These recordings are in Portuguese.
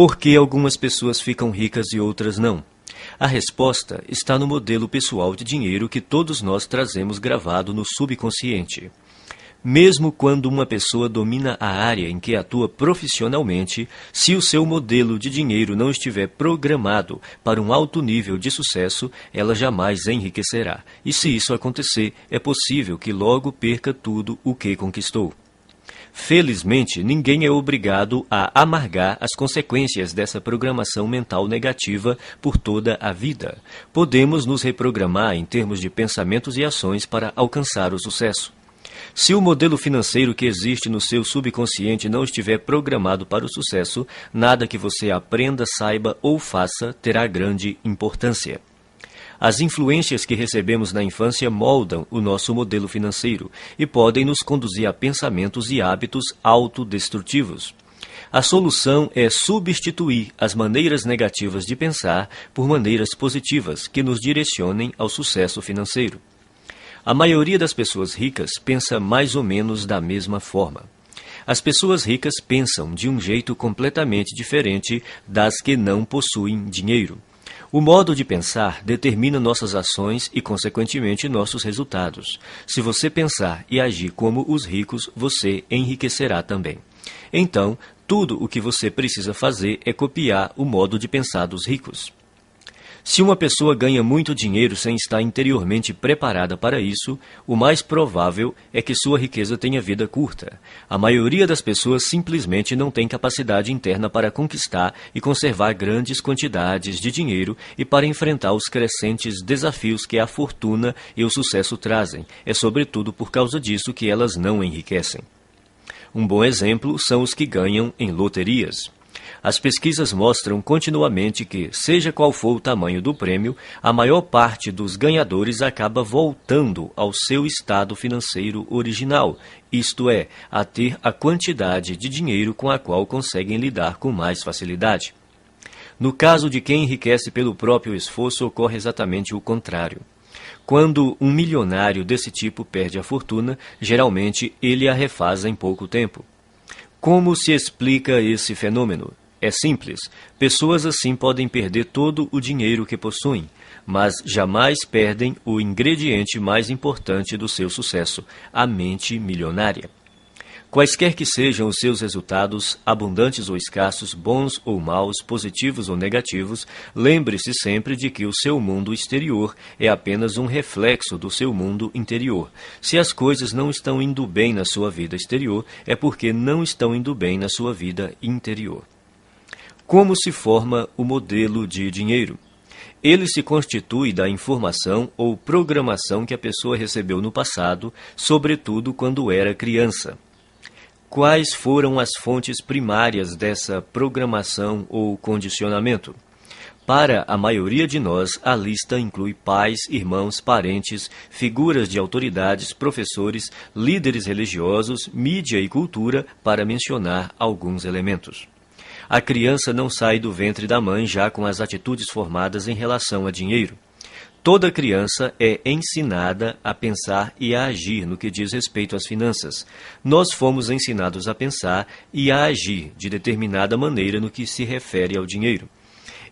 Por que algumas pessoas ficam ricas e outras não? A resposta está no modelo pessoal de dinheiro que todos nós trazemos gravado no subconsciente. Mesmo quando uma pessoa domina a área em que atua profissionalmente, se o seu modelo de dinheiro não estiver programado para um alto nível de sucesso, ela jamais enriquecerá. E se isso acontecer, é possível que logo perca tudo o que conquistou. Felizmente, ninguém é obrigado a amargar as consequências dessa programação mental negativa por toda a vida. Podemos nos reprogramar em termos de pensamentos e ações para alcançar o sucesso. Se o modelo financeiro que existe no seu subconsciente não estiver programado para o sucesso, nada que você aprenda, saiba ou faça terá grande importância. As influências que recebemos na infância moldam o nosso modelo financeiro e podem nos conduzir a pensamentos e hábitos autodestrutivos. A solução é substituir as maneiras negativas de pensar por maneiras positivas que nos direcionem ao sucesso financeiro. A maioria das pessoas ricas pensa mais ou menos da mesma forma. As pessoas ricas pensam de um jeito completamente diferente das que não possuem dinheiro. O modo de pensar determina nossas ações e, consequentemente, nossos resultados. Se você pensar e agir como os ricos, você enriquecerá também. Então, tudo o que você precisa fazer é copiar o modo de pensar dos ricos. Se uma pessoa ganha muito dinheiro sem estar interiormente preparada para isso, o mais provável é que sua riqueza tenha vida curta. A maioria das pessoas simplesmente não tem capacidade interna para conquistar e conservar grandes quantidades de dinheiro e para enfrentar os crescentes desafios que a fortuna e o sucesso trazem. É sobretudo por causa disso que elas não enriquecem. Um bom exemplo são os que ganham em loterias. As pesquisas mostram continuamente que, seja qual for o tamanho do prêmio, a maior parte dos ganhadores acaba voltando ao seu estado financeiro original, isto é, a ter a quantidade de dinheiro com a qual conseguem lidar com mais facilidade. No caso de quem enriquece pelo próprio esforço, ocorre exatamente o contrário. Quando um milionário desse tipo perde a fortuna, geralmente ele a refaz em pouco tempo. Como se explica esse fenômeno? É simples. Pessoas assim podem perder todo o dinheiro que possuem, mas jamais perdem o ingrediente mais importante do seu sucesso, a mente milionária. Quaisquer que sejam os seus resultados, abundantes ou escassos, bons ou maus, positivos ou negativos, lembre-se sempre de que o seu mundo exterior é apenas um reflexo do seu mundo interior. Se as coisas não estão indo bem na sua vida exterior, é porque não estão indo bem na sua vida interior. Como se forma o modelo de dinheiro? Ele se constitui da informação ou programação que a pessoa recebeu no passado, sobretudo quando era criança. Quais foram as fontes primárias dessa programação ou condicionamento? Para a maioria de nós, a lista inclui pais, irmãos, parentes, figuras de autoridades, professores, líderes religiosos, mídia e cultura, para mencionar alguns elementos. A criança não sai do ventre da mãe já com as atitudes formadas em relação a dinheiro. Toda criança é ensinada a pensar e a agir no que diz respeito às finanças. Nós fomos ensinados a pensar e a agir de determinada maneira no que se refere ao dinheiro.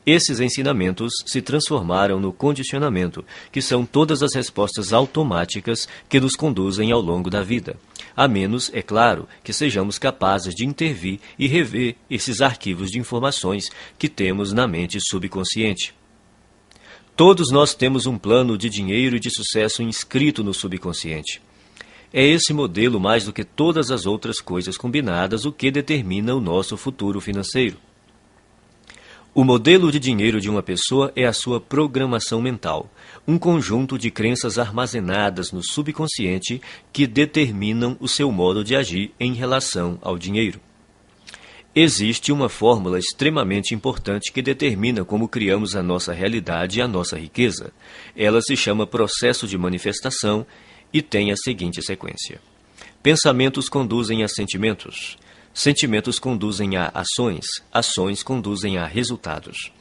Esses ensinamentos se transformaram no condicionamento, que são todas as respostas automáticas que nos conduzem ao longo da vida. A menos, é claro, que sejamos capazes de intervir e rever esses arquivos de informações que temos na mente subconsciente. Todos nós temos um plano de dinheiro e de sucesso inscrito no subconsciente. É esse modelo, mais do que todas as outras coisas combinadas, o que determina o nosso futuro financeiro. O modelo de dinheiro de uma pessoa é a sua programação mental, um conjunto de crenças armazenadas no subconsciente que determinam o seu modo de agir em relação ao dinheiro. Existe uma fórmula extremamente importante que determina como criamos a nossa realidade e a nossa riqueza. Ela se chama processo de manifestação e tem a seguinte sequência. Pensamentos conduzem a sentimentos. Sentimentos conduzem a ações. Ações conduzem a resultados.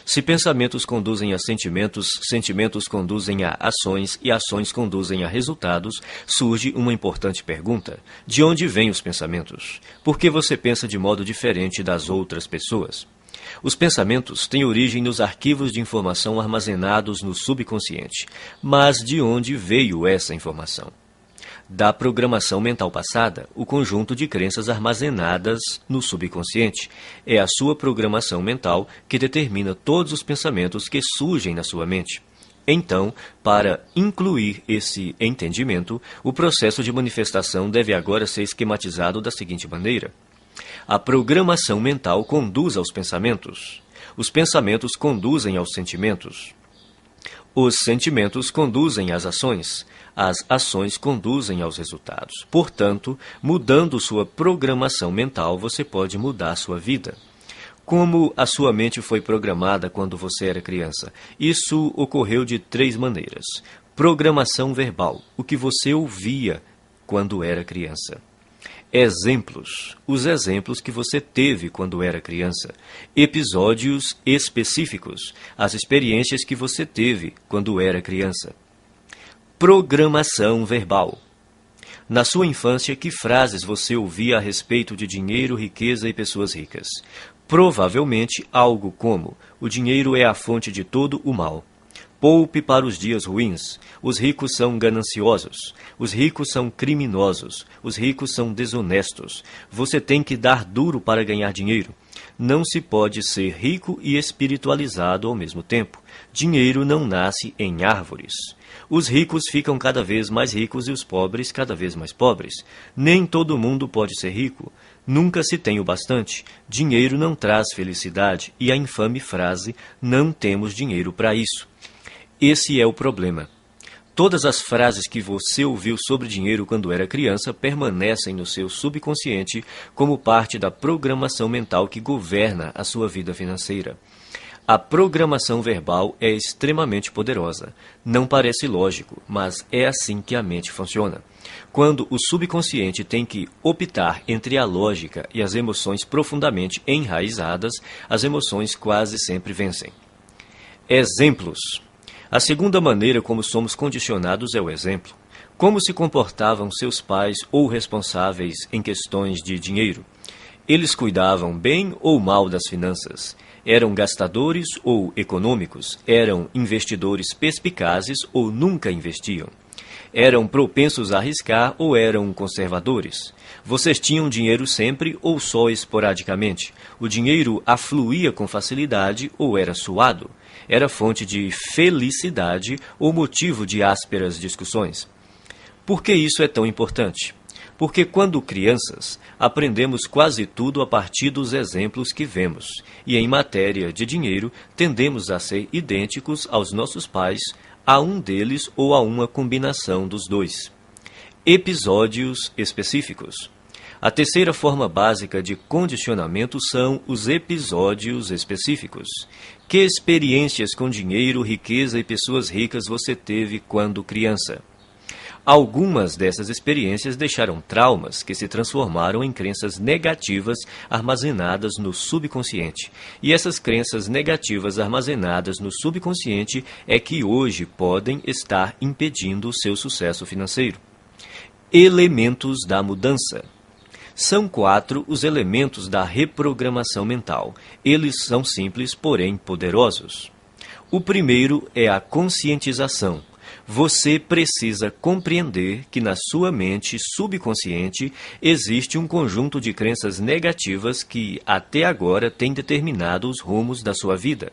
Se pensamentos conduzem a sentimentos, sentimentos conduzem a ações e ações conduzem a resultados, surge uma importante pergunta. De onde vêm os pensamentos? Por que você pensa de modo diferente das outras pessoas? Os pensamentos têm origem nos arquivos de informação armazenados no subconsciente. Mas de onde veio essa informação? Da programação mental passada, o conjunto de crenças armazenadas no subconsciente. É a sua programação mental que determina todos os pensamentos que surgem na sua mente. Então, para incluir esse entendimento, o processo de manifestação deve agora ser esquematizado da seguinte maneira. A programação mental conduz aos pensamentos. Os pensamentos conduzem aos sentimentos. Os sentimentos conduzem às ações. As ações conduzem aos resultados. Portanto, mudando sua programação mental, você pode mudar sua vida. Como a sua mente foi programada quando você era criança? Isso ocorreu de 3 maneiras. Programação verbal, o que você ouvia quando era criança. Exemplos, os exemplos que você teve quando era criança. Episódios específicos, as experiências que você teve quando era criança. Programação verbal. Na sua infância, que frases você ouvia a respeito de dinheiro, riqueza e pessoas ricas? Provavelmente algo como: o dinheiro é a fonte de todo o mal. Poupe para os dias ruins. Os ricos são gananciosos. Os ricos são criminosos. Os ricos são desonestos. Você tem que dar duro para ganhar dinheiro. Não se pode ser rico e espiritualizado ao mesmo tempo. Dinheiro não nasce em árvores. Os ricos ficam cada vez mais ricos e os pobres cada vez mais pobres. Nem todo mundo pode ser rico. Nunca se tem o bastante. Dinheiro não traz felicidade. E a infame frase, não temos dinheiro para isso. Esse é o problema. Todas as frases que você ouviu sobre dinheiro quando era criança permanecem no seu subconsciente como parte da programação mental que governa a sua vida financeira. A programação verbal é extremamente poderosa. Não parece lógico, mas é assim que a mente funciona. Quando o subconsciente tem que optar entre a lógica e as emoções profundamente enraizadas, as emoções quase sempre vencem. Exemplos. A segunda maneira como somos condicionados é o exemplo. Como se comportavam seus pais ou responsáveis em questões de dinheiro? Eles cuidavam bem ou mal das finanças? Eram gastadores ou econômicos? Eram investidores perspicazes ou nunca investiam? Eram propensos a arriscar ou eram conservadores? Vocês tinham dinheiro sempre ou só esporadicamente? O dinheiro afluía com facilidade ou era suado? Era fonte de felicidade ou motivo de ásperas discussões? Por que isso é tão importante? Porque quando crianças, aprendemos quase tudo a partir dos exemplos que vemos, e em matéria de dinheiro, tendemos a ser idênticos aos nossos pais, a um deles ou a uma combinação dos dois. Episódios específicos. A terceira forma básica de condicionamento são os episódios específicos. Que experiências com dinheiro, riqueza e pessoas ricas você teve quando criança? Algumas dessas experiências deixaram traumas que se transformaram em crenças negativas armazenadas no subconsciente. E essas crenças negativas armazenadas no subconsciente é que hoje podem estar impedindo o seu sucesso financeiro. Elementos da mudança. São 4 os elementos da reprogramação mental. Eles são simples, porém poderosos. O primeiro é a conscientização. Você precisa compreender que na sua mente subconsciente existe um conjunto de crenças negativas que até agora tem determinado os rumos da sua vida.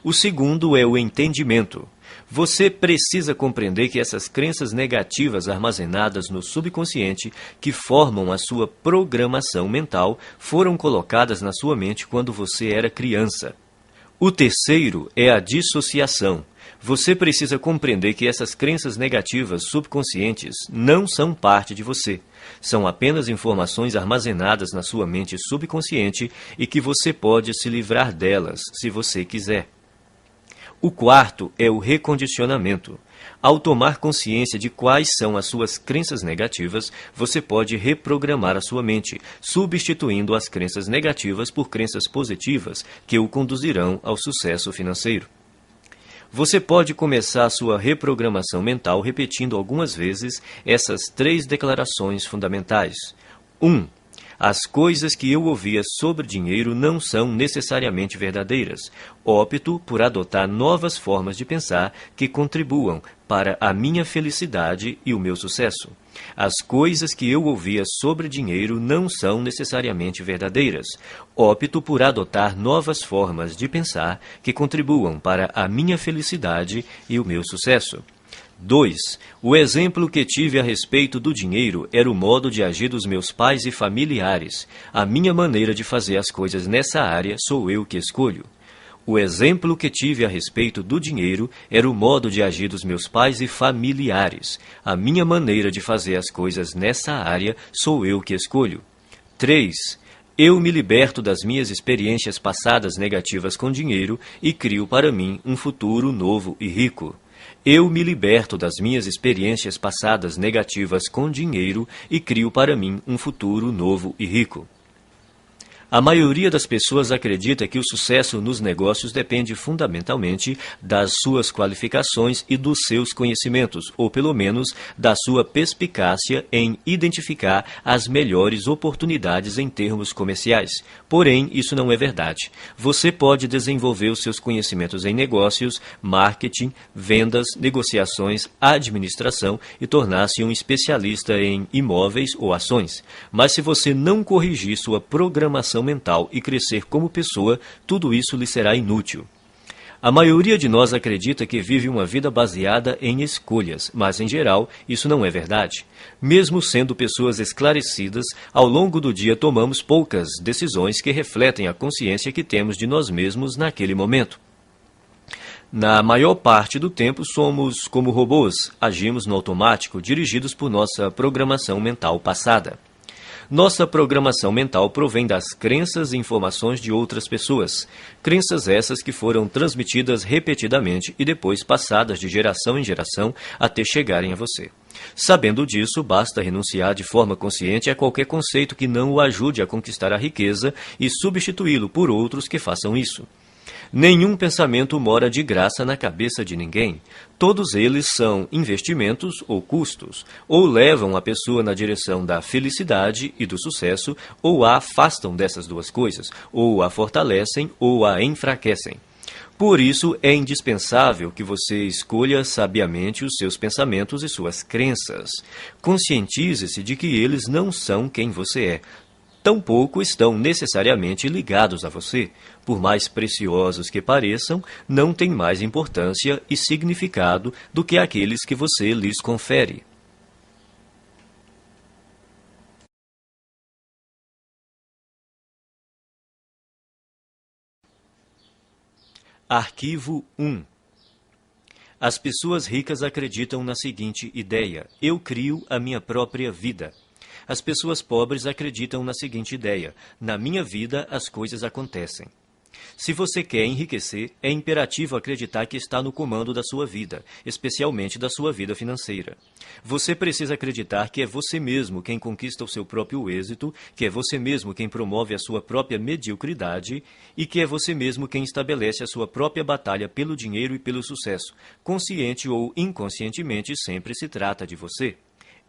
O segundo é o entendimento. Você precisa compreender que essas crenças negativas armazenadas no subconsciente, que formam a sua programação mental, foram colocadas na sua mente quando você era criança. O terceiro é a dissociação. Você precisa compreender que essas crenças negativas subconscientes não são parte de você. São apenas informações armazenadas na sua mente subconsciente e que você pode se livrar delas, se você quiser. O quarto é o recondicionamento. Ao tomar consciência de quais são as suas crenças negativas, você pode reprogramar a sua mente, substituindo as crenças negativas por crenças positivas que o conduzirão ao sucesso financeiro. Você pode começar a sua reprogramação mental repetindo algumas vezes essas 3 declarações fundamentais. 1. As coisas que eu ouvia sobre dinheiro não são necessariamente verdadeiras. Opto por adotar novas formas de pensar que contribuam para a minha felicidade e o meu sucesso. As coisas que eu ouvia sobre dinheiro não são necessariamente verdadeiras. Opto por adotar novas formas de pensar que contribuam para a minha felicidade e o meu sucesso. 2. O exemplo que tive a respeito do dinheiro era o modo de agir dos meus pais e familiares. A minha maneira de fazer as coisas nessa área sou eu que escolho. O exemplo que tive a respeito do dinheiro era o modo de agir dos meus pais e familiares. A minha maneira de fazer as coisas nessa área sou eu que escolho. 3. Eu me liberto das minhas experiências passadas negativas com dinheiro e crio para mim um futuro novo e rico. Eu me liberto das minhas experiências passadas negativas com dinheiro e crio para mim um futuro novo e rico. A maioria das pessoas acredita que o sucesso nos negócios depende fundamentalmente das suas qualificações e dos seus conhecimentos, ou pelo menos da sua perspicácia em identificar as melhores oportunidades em termos comerciais. Porém, isso não é verdade. Você pode desenvolver os seus conhecimentos em negócios, marketing, vendas, negociações, administração e tornar-se um especialista em imóveis ou ações. Mas se você não corrigir sua programação mental e crescer como pessoa, tudo isso lhe será inútil. A maioria de nós acredita que vive uma vida baseada em escolhas, mas em geral isso não é verdade. Mesmo sendo pessoas esclarecidas, ao longo do dia tomamos poucas decisões que refletem a consciência que temos de nós mesmos naquele momento. Na maior parte do tempo somos como robôs, agimos no automático, dirigidos por nossa programação mental passada. Nossa programação mental provém das crenças e informações de outras pessoas. Crenças essas que foram transmitidas repetidamente e depois passadas de geração em geração até chegarem a você. Sabendo disso, basta renunciar de forma consciente a qualquer conceito que não o ajude a conquistar a riqueza e substituí-lo por outros que façam isso. Nenhum pensamento mora de graça na cabeça de ninguém. Todos eles são investimentos ou custos, ou levam a pessoa na direção da felicidade e do sucesso, ou a afastam dessas duas coisas, ou a fortalecem ou a enfraquecem. Por isso, é indispensável que você escolha sabiamente os seus pensamentos e suas crenças. Conscientize-se de que eles não são quem você é. Tampouco estão necessariamente ligados a você. Por mais preciosos que pareçam, não têm mais importância e significado do que aqueles que você lhes confere. Arquivo 1. As pessoas ricas acreditam na seguinte ideia: eu crio a minha própria vida. As pessoas pobres acreditam na seguinte ideia: na minha vida as coisas acontecem. Se você quer enriquecer, é imperativo acreditar que está no comando da sua vida, especialmente da sua vida financeira. Você precisa acreditar que é você mesmo quem conquista o seu próprio êxito, que é você mesmo quem promove a sua própria mediocridade e que é você mesmo quem estabelece a sua própria batalha pelo dinheiro e pelo sucesso. Consciente ou inconscientemente, sempre se trata de você.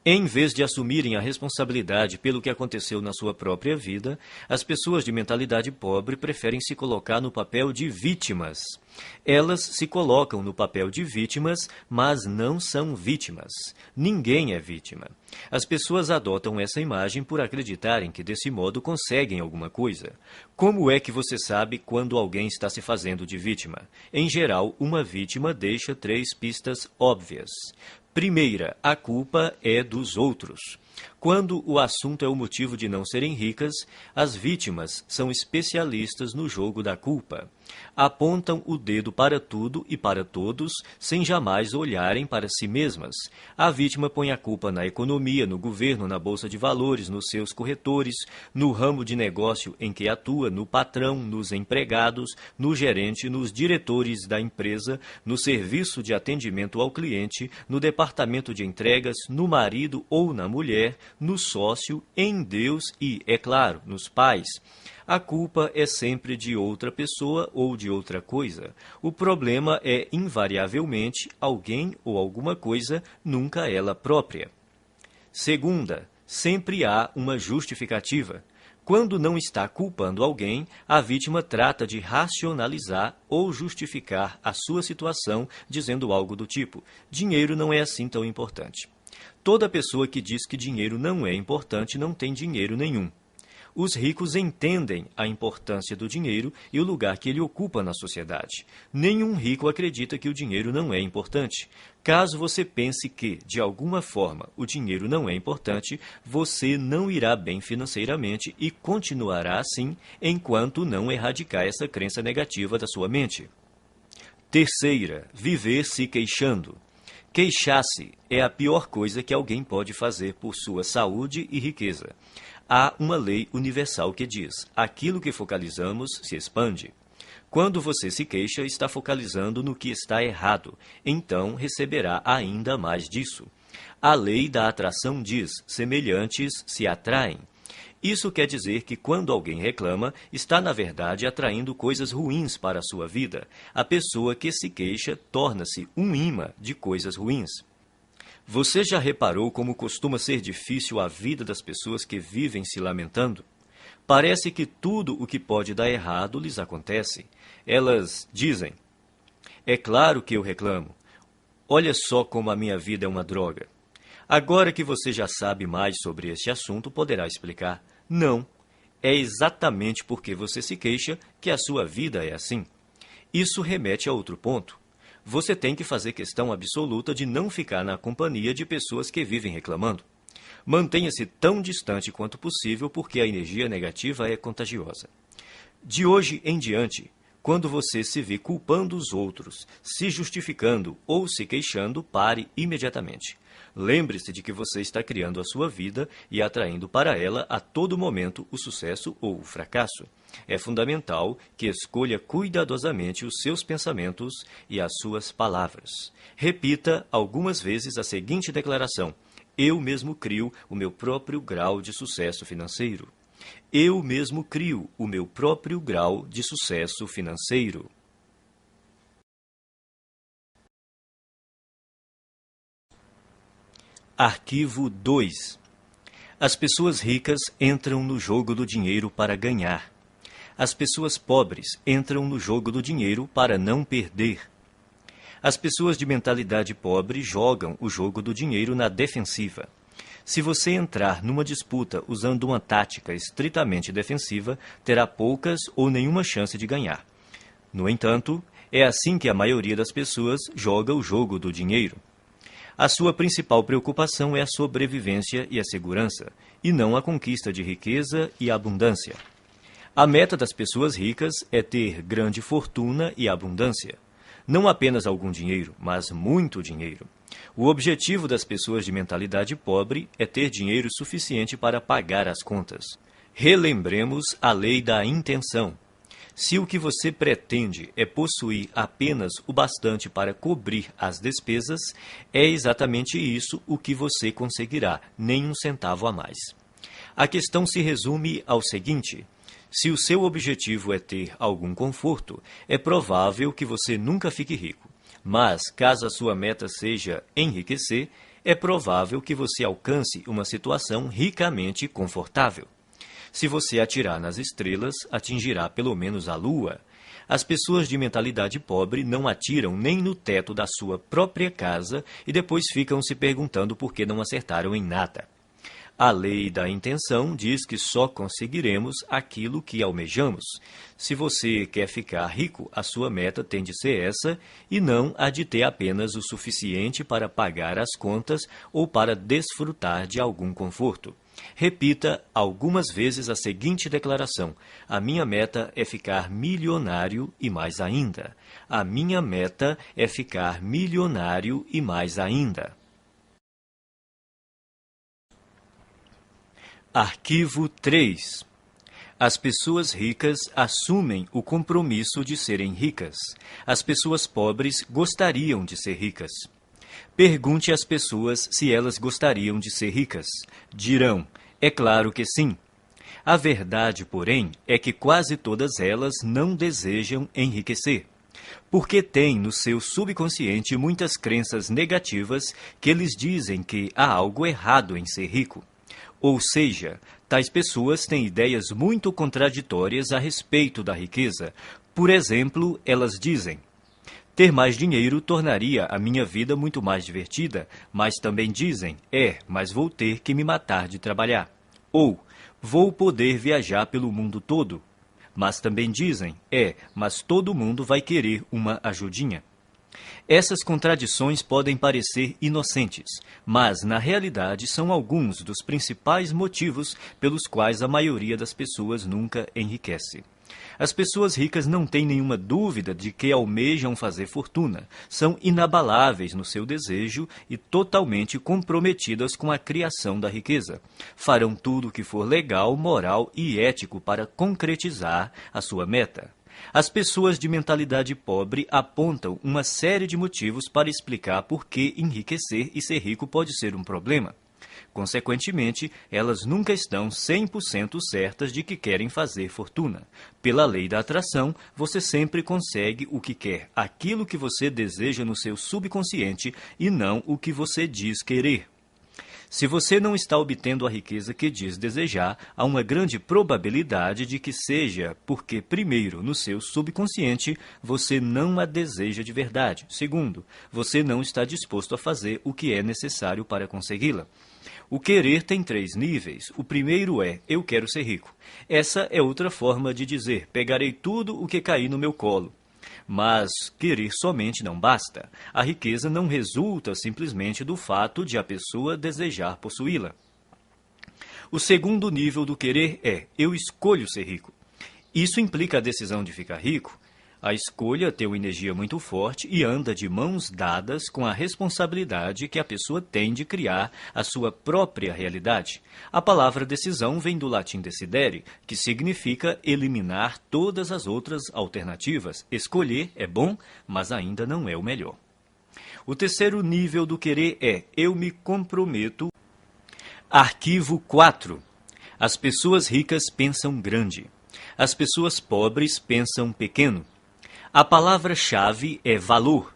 Em vez de assumirem a responsabilidade pelo que aconteceu na sua própria vida, as pessoas de mentalidade pobre preferem se colocar no papel de vítimas. Elas se colocam no papel de vítimas, mas não são vítimas. Ninguém é vítima. As pessoas adotam essa imagem por acreditarem que desse modo conseguem alguma coisa. Como é que você sabe quando alguém está se fazendo de vítima? Em geral, uma vítima deixa 3 pistas óbvias. Primeira, a culpa é dos outros. Quando o assunto é o motivo de não serem ricas, as vítimas são especialistas no jogo da culpa. Apontam o dedo para tudo e para todos, sem jamais olharem para si mesmas. A vítima põe a culpa na economia, no governo, na bolsa de valores, nos seus corretores, no ramo de negócio em que atua, no patrão, nos empregados, no gerente, nos diretores da empresa, no serviço de atendimento ao cliente, no departamento de entregas, no marido ou na mulher, no sócio, em Deus e, é claro, nos pais. A culpa é sempre de outra pessoa ou de outra coisa. O problema é, invariavelmente, alguém ou alguma coisa, nunca ela própria. Segunda, sempre há uma justificativa. Quando não está culpando alguém, a vítima trata de racionalizar ou justificar a sua situação, dizendo algo do tipo: dinheiro não é assim tão importante. Toda pessoa que diz que dinheiro não é importante não tem dinheiro nenhum. Os ricos entendem a importância do dinheiro e o lugar que ele ocupa na sociedade. Nenhum rico acredita que o dinheiro não é importante. Caso você pense que, de alguma forma, o dinheiro não é importante, você não irá bem financeiramente e continuará assim enquanto não erradicar essa crença negativa da sua mente. Terceira, viver se queixando. Queixar-se é a pior coisa que alguém pode fazer por sua saúde e riqueza. Há uma lei universal que diz: aquilo que focalizamos se expande. Quando você se queixa, está focalizando no que está errado, então receberá ainda mais disso. A lei da atração diz: semelhantes se atraem. Isso quer dizer que quando alguém reclama, está na verdade atraindo coisas ruins para a sua vida. A pessoa que se queixa torna-se um imã de coisas ruins. Você já reparou como costuma ser difícil a vida das pessoas que vivem se lamentando? Parece que tudo o que pode dar errado lhes acontece. Elas dizem: é claro que eu reclamo. Olha só como a minha vida é uma droga. Agora que você já sabe mais sobre este assunto, poderá explicar: não, é exatamente porque você se queixa que a sua vida é assim. Isso remete a outro ponto. Você tem que fazer questão absoluta de não ficar na companhia de pessoas que vivem reclamando. Mantenha-se tão distante quanto possível, porque a energia negativa é contagiosa. De hoje em diante, quando você se vê culpando os outros, se justificando ou se queixando, pare imediatamente. Lembre-se de que você está criando a sua vida e atraindo para ela a todo momento o sucesso ou o fracasso. É fundamental que escolha cuidadosamente os seus pensamentos e as suas palavras. Repita algumas vezes a seguinte declaração: eu mesmo crio o meu próprio grau de sucesso financeiro. Eu mesmo crio o meu próprio grau de sucesso financeiro. Arquivo 2. As pessoas ricas entram no jogo do dinheiro para ganhar. As pessoas pobres entram no jogo do dinheiro para não perder. As pessoas de mentalidade pobre jogam o jogo do dinheiro na defensiva. Se você entrar numa disputa usando uma tática estritamente defensiva, terá poucas ou nenhuma chance de ganhar. No entanto, é assim que a maioria das pessoas joga o jogo do dinheiro. A sua principal preocupação é a sobrevivência e a segurança, e não a conquista de riqueza e abundância. A meta das pessoas ricas é ter grande fortuna e abundância. Não apenas algum dinheiro, mas muito dinheiro. O objetivo das pessoas de mentalidade pobre é ter dinheiro suficiente para pagar as contas. Relembremos a lei da intenção. Se o que você pretende é possuir apenas o bastante para cobrir as despesas, é exatamente isso o que você conseguirá, nem um centavo a mais. A questão se resume ao seguinte: se o seu objetivo é ter algum conforto, é provável que você nunca fique rico. Mas, caso a sua meta seja enriquecer, é provável que você alcance uma situação ricamente confortável. Se você atirar nas estrelas, atingirá pelo menos a lua. As pessoas de mentalidade pobre não atiram nem no teto da sua própria casa e depois ficam se perguntando por que não acertaram em nada. A lei da intenção diz que só conseguiremos aquilo que almejamos. Se você quer ficar rico, a sua meta tem de ser essa e não a de ter apenas o suficiente para pagar as contas ou para desfrutar de algum conforto. Repita algumas vezes a seguinte declaração: a minha meta é ficar milionário e mais ainda. A minha meta é ficar milionário e mais ainda. Arquivo 3. As pessoas ricas assumem o compromisso de serem ricas. As pessoas pobres gostariam de ser ricas. Pergunte às pessoas se elas gostariam de ser ricas. Dirão: é claro que sim. A verdade, porém, é que quase todas elas não desejam enriquecer, porque têm no seu subconsciente muitas crenças negativas que lhes dizem que há algo errado em ser rico. Ou seja, Tais pessoas têm ideias muito contraditórias a respeito da riqueza. Por exemplo, elas dizem: ter mais dinheiro tornaria a minha vida muito mais divertida, mas também dizem: mas vou ter que me matar de trabalhar. Ou, vou poder viajar pelo mundo todo. Mas também dizem: mas todo mundo vai querer uma ajudinha. Essas contradições podem parecer inocentes, mas na realidade são alguns dos principais motivos pelos quais a maioria das pessoas nunca enriquece. As pessoas ricas não têm nenhuma dúvida de que almejam fazer fortuna, são inabaláveis no seu desejo e totalmente comprometidas com a criação da riqueza. Farão tudo o que for legal, moral e ético para concretizar a sua meta. As pessoas de mentalidade pobre apontam uma série de motivos para explicar por que enriquecer e ser rico pode ser um problema. Consequentemente, elas nunca estão 100% certas de que querem fazer fortuna. Pela lei da atração, você sempre consegue o que quer, aquilo que você deseja no seu subconsciente e não o que você diz querer. Se você não está obtendo a riqueza que diz desejar, há uma grande probabilidade de que seja porque, primeiro, no seu subconsciente, você não a deseja de verdade. Segundo, você não está disposto a fazer o que é necessário para consegui-la. O querer tem 3 níveis. O primeiro é: eu quero ser rico. Essa é outra forma de dizer: pegarei tudo o que cair no meu colo. Mas querer somente não basta. A riqueza não resulta simplesmente do fato de a pessoa desejar possuí-la. O segundo nível do querer é: eu escolho ser rico. Isso implica a decisão de ficar rico. A escolha tem uma energia muito forte e anda de mãos dadas com a responsabilidade que a pessoa tem de criar a sua própria realidade. A palavra decisão vem do latim decidere, que significa eliminar todas as outras alternativas. Escolher é bom, mas ainda não é o melhor. O terceiro nível do querer é: eu me comprometo. Arquivo 4. As pessoas ricas pensam grande. As pessoas pobres pensam pequeno. A palavra-chave é valor,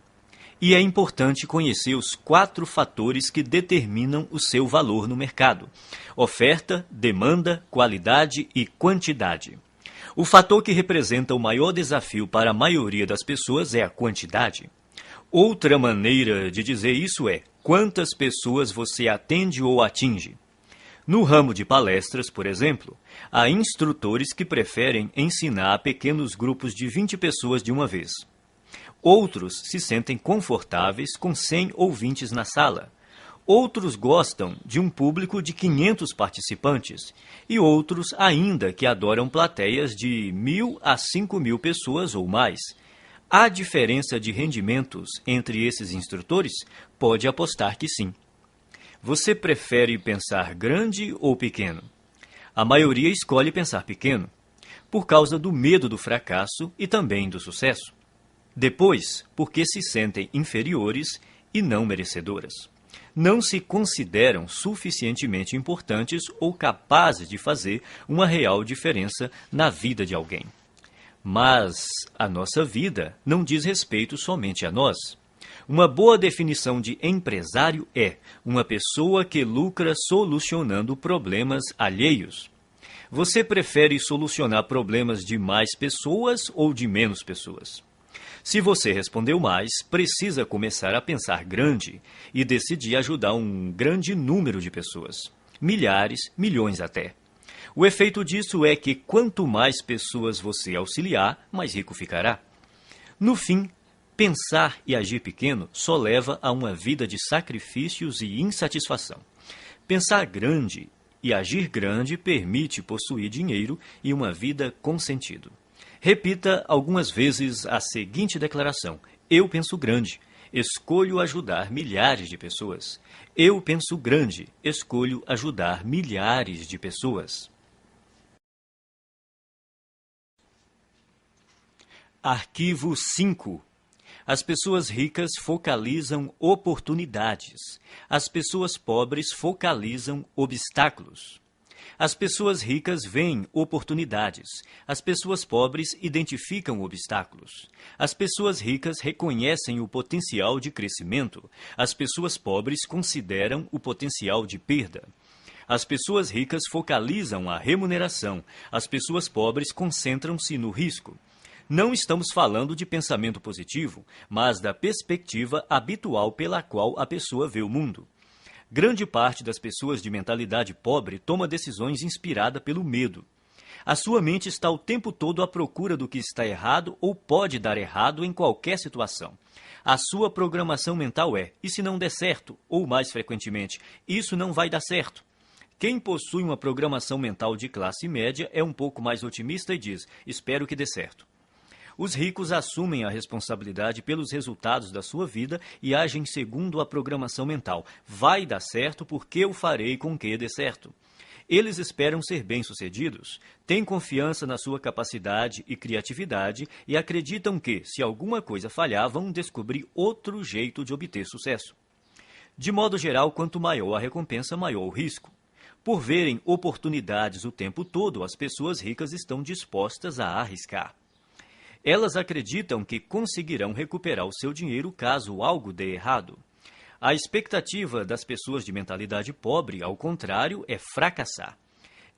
e é importante conhecer os 4 fatores que determinam o seu valor no mercado: oferta, demanda, qualidade e quantidade. O fator que representa o maior desafio para a maioria das pessoas é a quantidade. Outra maneira de dizer isso é: quantas pessoas você atende ou atinge. No ramo de palestras, por exemplo, há instrutores que preferem ensinar a pequenos grupos de 20 pessoas de uma vez. Outros se sentem confortáveis com 100 ouvintes na sala. Outros gostam de um público de 500 participantes. E outros ainda que adoram plateias de 1.000 a 5.000 pessoas ou mais. Há diferença de rendimentos entre esses instrutores? Pode apostar que sim. Você prefere pensar grande ou pequeno? A maioria escolhe pensar pequeno, por causa do medo do fracasso e também do sucesso. Depois, porque se sentem inferiores e não merecedoras. Não se consideram suficientemente importantes ou capazes de fazer uma real diferença na vida de alguém. Mas a nossa vida não diz respeito somente a nós. Uma boa definição de empresário é uma pessoa que lucra solucionando problemas alheios. Você prefere solucionar problemas de mais pessoas ou de menos pessoas? Se você respondeu mais, precisa começar a pensar grande e decidir ajudar um grande número de pessoas. Milhares, milhões até. O efeito disso é que quanto mais pessoas você auxiliar, mais rico ficará. No fim, pensar e agir pequeno só leva a uma vida de sacrifícios e insatisfação. Pensar grande e agir grande permite possuir dinheiro e uma vida com sentido. Repita algumas vezes a seguinte declaração: eu penso grande, escolho ajudar milhares de pessoas. Eu penso grande, escolho ajudar milhares de pessoas. Arquivo 5. As pessoas ricas focalizam oportunidades. As pessoas pobres focalizam obstáculos. As pessoas ricas veem oportunidades. As pessoas pobres identificam obstáculos. As pessoas ricas reconhecem o potencial de crescimento. As pessoas pobres consideram o potencial de perda. As pessoas ricas focalizam a remuneração, as pessoas pobres concentram-se no risco. Não estamos falando de pensamento positivo, mas da perspectiva habitual pela qual a pessoa vê o mundo. Grande parte das pessoas de mentalidade pobre toma decisões inspirada pelo medo. A sua mente está o tempo todo à procura do que está errado ou pode dar errado em qualquer situação. A sua programação mental é, e se não der certo? Ou, mais frequentemente, isso não vai dar certo. Quem possui uma programação mental de classe média é um pouco mais otimista e diz, espero que dê certo. Os ricos assumem a responsabilidade pelos resultados da sua vida e agem segundo a programação mental. Vai dar certo porque eu farei com que dê certo. Eles esperam ser bem-sucedidos, têm confiança na sua capacidade e criatividade e acreditam que, se alguma coisa falhar, vão descobrir outro jeito de obter sucesso. De modo geral, quanto maior a recompensa, maior o risco. Por verem oportunidades o tempo todo, as pessoas ricas estão dispostas a arriscar. Elas acreditam que conseguirão recuperar o seu dinheiro caso algo dê errado. A expectativa das pessoas de mentalidade pobre, ao contrário, é fracassar.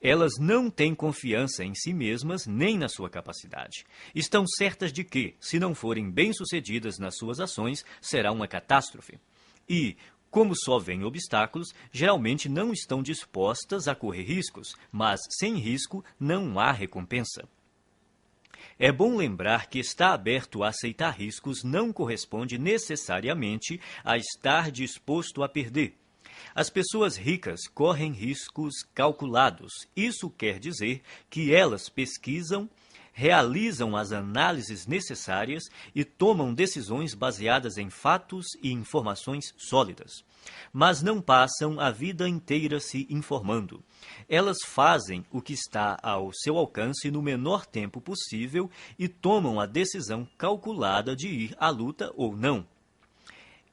Elas não têm confiança em si mesmas nem na sua capacidade. Estão certas de que, se não forem bem-sucedidas nas suas ações, será uma catástrofe. E, como só veem obstáculos, geralmente não estão dispostas a correr riscos, mas sem risco não há recompensa. É bom lembrar que estar aberto a aceitar riscos não corresponde necessariamente a estar disposto a perder. As pessoas ricas correm riscos calculados. Isso quer dizer que elas pesquisam, realizam as análises necessárias e tomam decisões baseadas em fatos e informações sólidas. Mas não passam a vida inteira se informando. Elas fazem o que está ao seu alcance no menor tempo possível e tomam a decisão calculada de ir à luta ou não.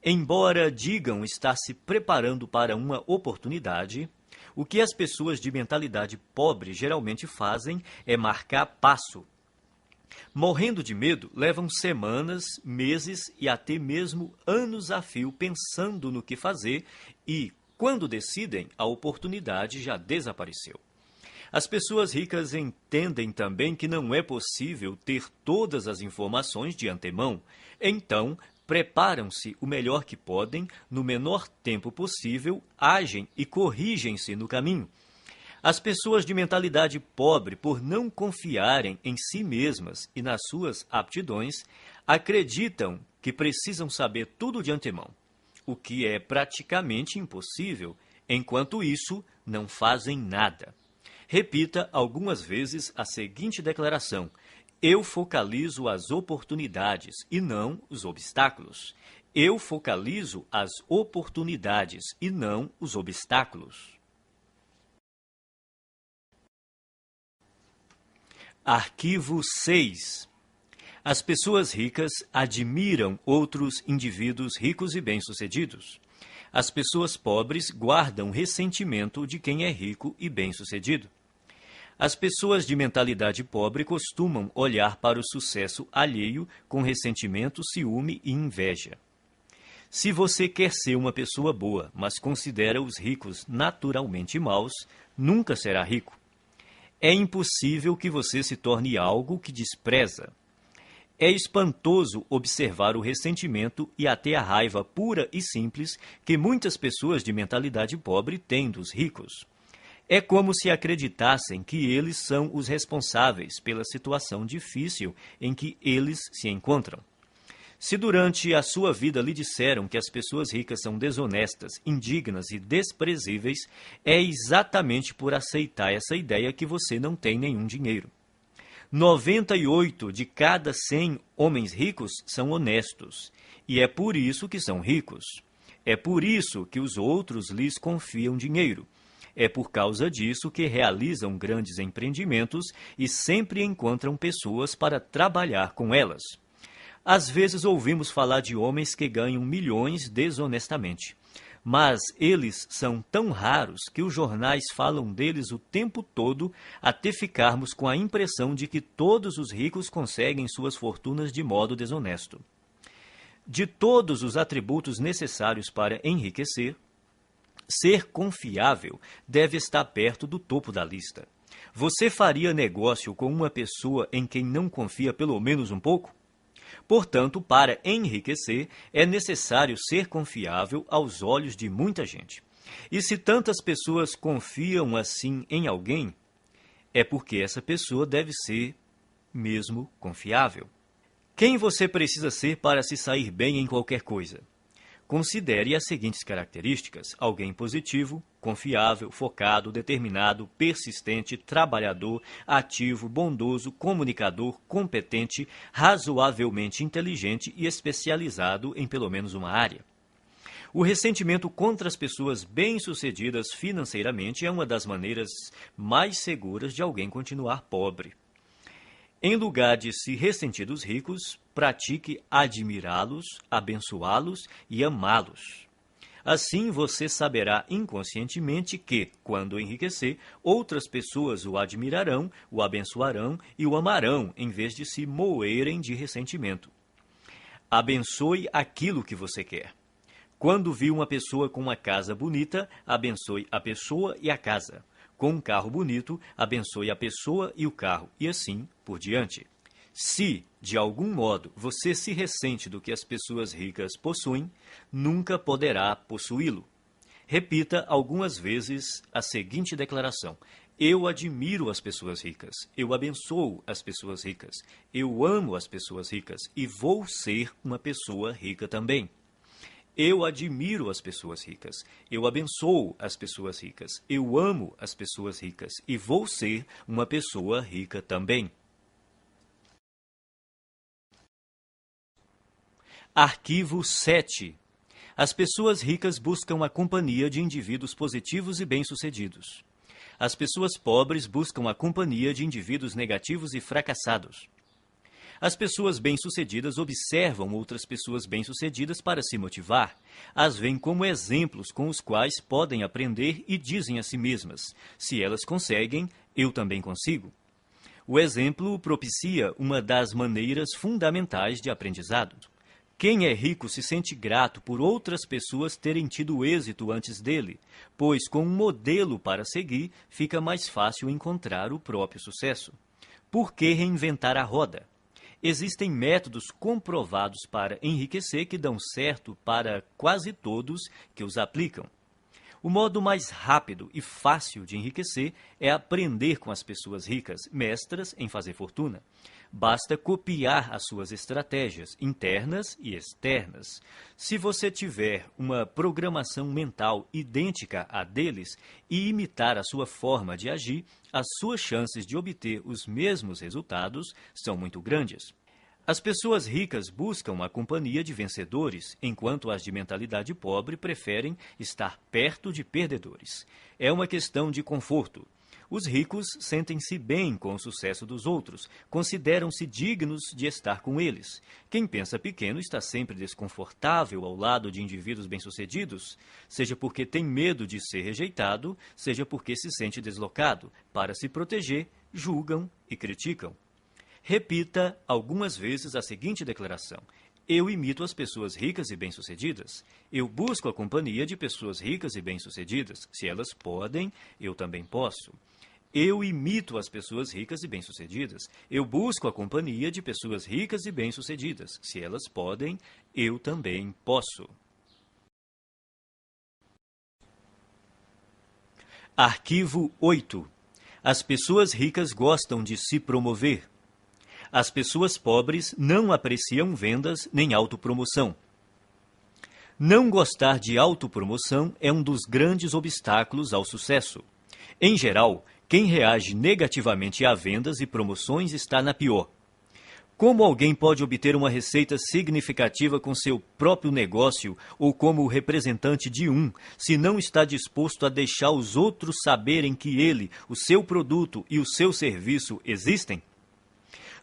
Embora digam estar se preparando para uma oportunidade, o que as pessoas de mentalidade pobre geralmente fazem é marcar passo. Morrendo de medo, levam semanas, meses e até mesmo anos a fio pensando no que fazer e, quando decidem, a oportunidade já desapareceu. As pessoas ricas entendem também que não é possível ter todas as informações de antemão, então preparam-se o melhor que podem, no menor tempo possível, agem e corrigem-se no caminho. As pessoas de mentalidade pobre, por não confiarem em si mesmas e nas suas aptidões, acreditam que precisam saber tudo de antemão, o que é praticamente impossível. Enquanto isso, não fazem nada. Repita algumas vezes a seguinte declaração: eu focalizo as oportunidades e não os obstáculos. Eu focalizo as oportunidades e não os obstáculos. Arquivo 6. As pessoas ricas admiram outros indivíduos ricos e bem-sucedidos. As pessoas pobres guardam ressentimento de quem é rico e bem-sucedido. As pessoas de mentalidade pobre costumam olhar para o sucesso alheio com ressentimento, ciúme e inveja. Se você quer ser uma pessoa boa, mas considera os ricos naturalmente maus, nunca será rico. É impossível que você se torne algo que despreza. É espantoso observar o ressentimento e até a raiva pura e simples que muitas pessoas de mentalidade pobre têm dos ricos. É como se acreditassem que eles são os responsáveis pela situação difícil em que eles se encontram. Se durante a sua vida lhe disseram que as pessoas ricas são desonestas, indignas e desprezíveis, é exatamente por aceitar essa ideia que você não tem nenhum dinheiro. 98 de cada 100 homens ricos são honestos, e é por isso que são ricos. É por isso que os outros lhes confiam dinheiro. É por causa disso que realizam grandes empreendimentos e sempre encontram pessoas para trabalhar com elas. Às vezes ouvimos falar de homens que ganham milhões desonestamente, mas eles são tão raros que os jornais falam deles o tempo todo até ficarmos com a impressão de que todos os ricos conseguem suas fortunas de modo desonesto. De todos os atributos necessários para enriquecer, Ser confiável deve estar perto do topo da lista. Você faria negócio com uma pessoa em quem não confia pelo menos um pouco? Portanto, para enriquecer, é necessário ser confiável aos olhos de muita gente. E se tantas pessoas confiam assim em alguém, é porque essa pessoa deve ser mesmo confiável. Quem você precisa ser para se sair bem em qualquer coisa? Considere as seguintes características: alguém positivo, confiável, focado, determinado, persistente, trabalhador, ativo, bondoso, comunicador, competente, razoavelmente inteligente e especializado em pelo menos uma área. O ressentimento contra as pessoas bem-sucedidas financeiramente é uma das maneiras mais seguras de alguém continuar pobre. Em lugar de se ressentir dos ricos, pratique admirá-los, abençoá-los e amá-los. Assim você saberá inconscientemente que, quando enriquecer, outras pessoas o admirarão, o abençoarão e o amarão, em vez de se moerem de ressentimento. Abençoe aquilo que você quer. Quando viu uma pessoa com uma casa bonita, abençoe a pessoa e a casa. Com um carro bonito, abençoe a pessoa e o carro, e assim por diante. Se, de algum modo, você se ressente do que as pessoas ricas possuem, nunca poderá possuí-lo. Repita algumas vezes a seguinte declaração: eu admiro as pessoas ricas, eu abençoo as pessoas ricas, eu amo as pessoas ricas e vou ser uma pessoa rica também. Eu admiro as pessoas ricas, eu abençoo as pessoas ricas, eu amo as pessoas ricas e vou ser uma pessoa rica também. Arquivo 7. As pessoas ricas buscam a companhia de indivíduos positivos e bem-sucedidos. As pessoas pobres buscam a companhia de indivíduos negativos e fracassados. As pessoas bem-sucedidas observam outras pessoas bem-sucedidas para se motivar. As veem como exemplos com os quais podem aprender e dizem a si mesmas: se elas conseguem, eu também consigo. O exemplo propicia uma das maneiras fundamentais de aprendizado. Quem é rico se sente grato por outras pessoas terem tido êxito antes dele, pois com um modelo para seguir, fica mais fácil encontrar o próprio sucesso. Por que reinventar a roda? Existem métodos comprovados para enriquecer que dão certo para quase todos que os aplicam. O modo mais rápido e fácil de enriquecer é aprender com as pessoas ricas, mestras em fazer fortuna. Basta copiar as suas estratégias internas e externas. Se você tiver uma programação mental idêntica à deles e imitar a sua forma de agir, as suas chances de obter os mesmos resultados são muito grandes. As pessoas ricas buscam a companhia de vencedores, enquanto as de mentalidade pobre preferem estar perto de perdedores. É uma questão de conforto. Os ricos sentem-se bem com o sucesso dos outros, consideram-se dignos de estar com eles. Quem pensa pequeno está sempre desconfortável ao lado de indivíduos bem-sucedidos, seja porque tem medo de ser rejeitado, seja porque se sente deslocado. Para se proteger, julgam e criticam. Repita algumas vezes a seguinte declaração: eu imito as pessoas ricas e bem-sucedidas. Eu busco a companhia de pessoas ricas e bem-sucedidas. Se elas podem, eu também posso. Eu imito as pessoas ricas e bem-sucedidas. Eu busco a companhia de pessoas ricas e bem-sucedidas. Se elas podem, eu também posso. Arquivo 8. As pessoas ricas gostam de se promover. As pessoas pobres não apreciam vendas nem autopromoção. Não gostar de autopromoção é um dos grandes obstáculos ao sucesso. Em geral, quem reage negativamente a vendas e promoções está na pior. Como alguém pode obter uma receita significativa com seu próprio negócio ou como representante de um, se não está disposto a deixar os outros saberem que ele, o seu produto e o seu serviço existem?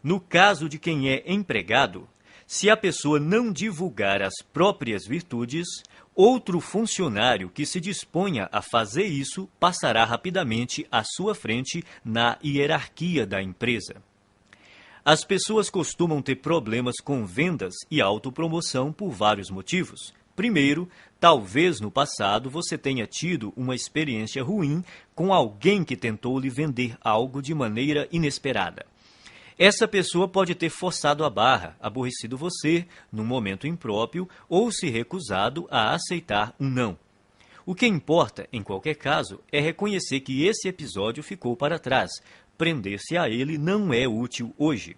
No caso de quem é empregado, se a pessoa não divulgar as próprias virtudes, outro funcionário que se disponha a fazer isso passará rapidamente à sua frente na hierarquia da empresa. As pessoas costumam ter problemas com vendas e autopromoção por vários motivos. Primeiro, talvez no passado você tenha tido uma experiência ruim com alguém que tentou lhe vender algo de maneira inesperada. Essa pessoa pode ter forçado a barra, aborrecido você num momento impróprio ou se recusado a aceitar um não. O que importa, em qualquer caso, é reconhecer que esse episódio ficou para trás. Prender-se a ele não é útil hoje.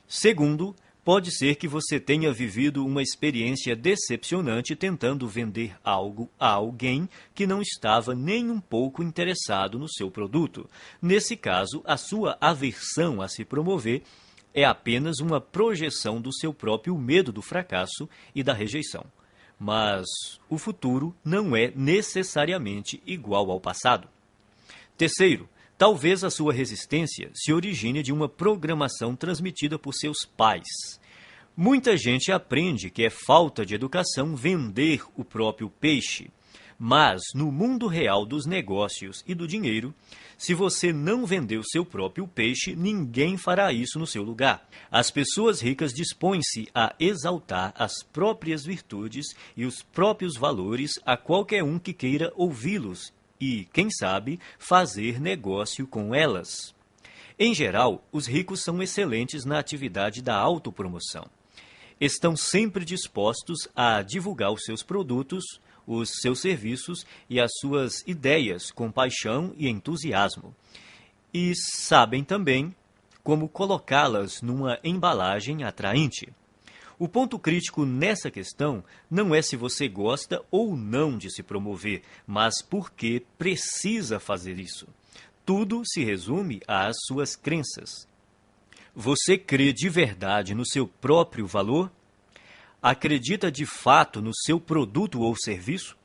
Segundo, pode ser que você tenha vivido uma experiência decepcionante tentando vender algo a alguém que não estava nem um pouco interessado no seu produto. Nesse caso, a sua aversão a se promover é apenas uma projeção do seu próprio medo do fracasso e da rejeição. Mas o futuro não é necessariamente igual ao passado. Terceiro, talvez a sua resistência se origine de uma programação transmitida por seus pais. Muita gente aprende que é falta de educação vender o próprio peixe. Mas, no mundo real dos negócios e do dinheiro, se você não vender o seu próprio peixe, ninguém fará isso no seu lugar. As pessoas ricas dispõem-se a exaltar as próprias virtudes e os próprios valores a qualquer um que queira ouvi-los e, quem sabe, fazer negócio com elas. Em geral, os ricos são excelentes na atividade da autopromoção. Estão sempre dispostos a divulgar os seus produtos, os seus serviços e as suas ideias com paixão e entusiasmo. E sabem também como colocá-las numa embalagem atraente. O ponto crítico nessa questão não é se você gosta ou não de se promover, mas porque precisa fazer isso. Tudo se resume às suas crenças. Você crê de verdade no seu próprio valor? Acredita de fato no seu produto ou serviço?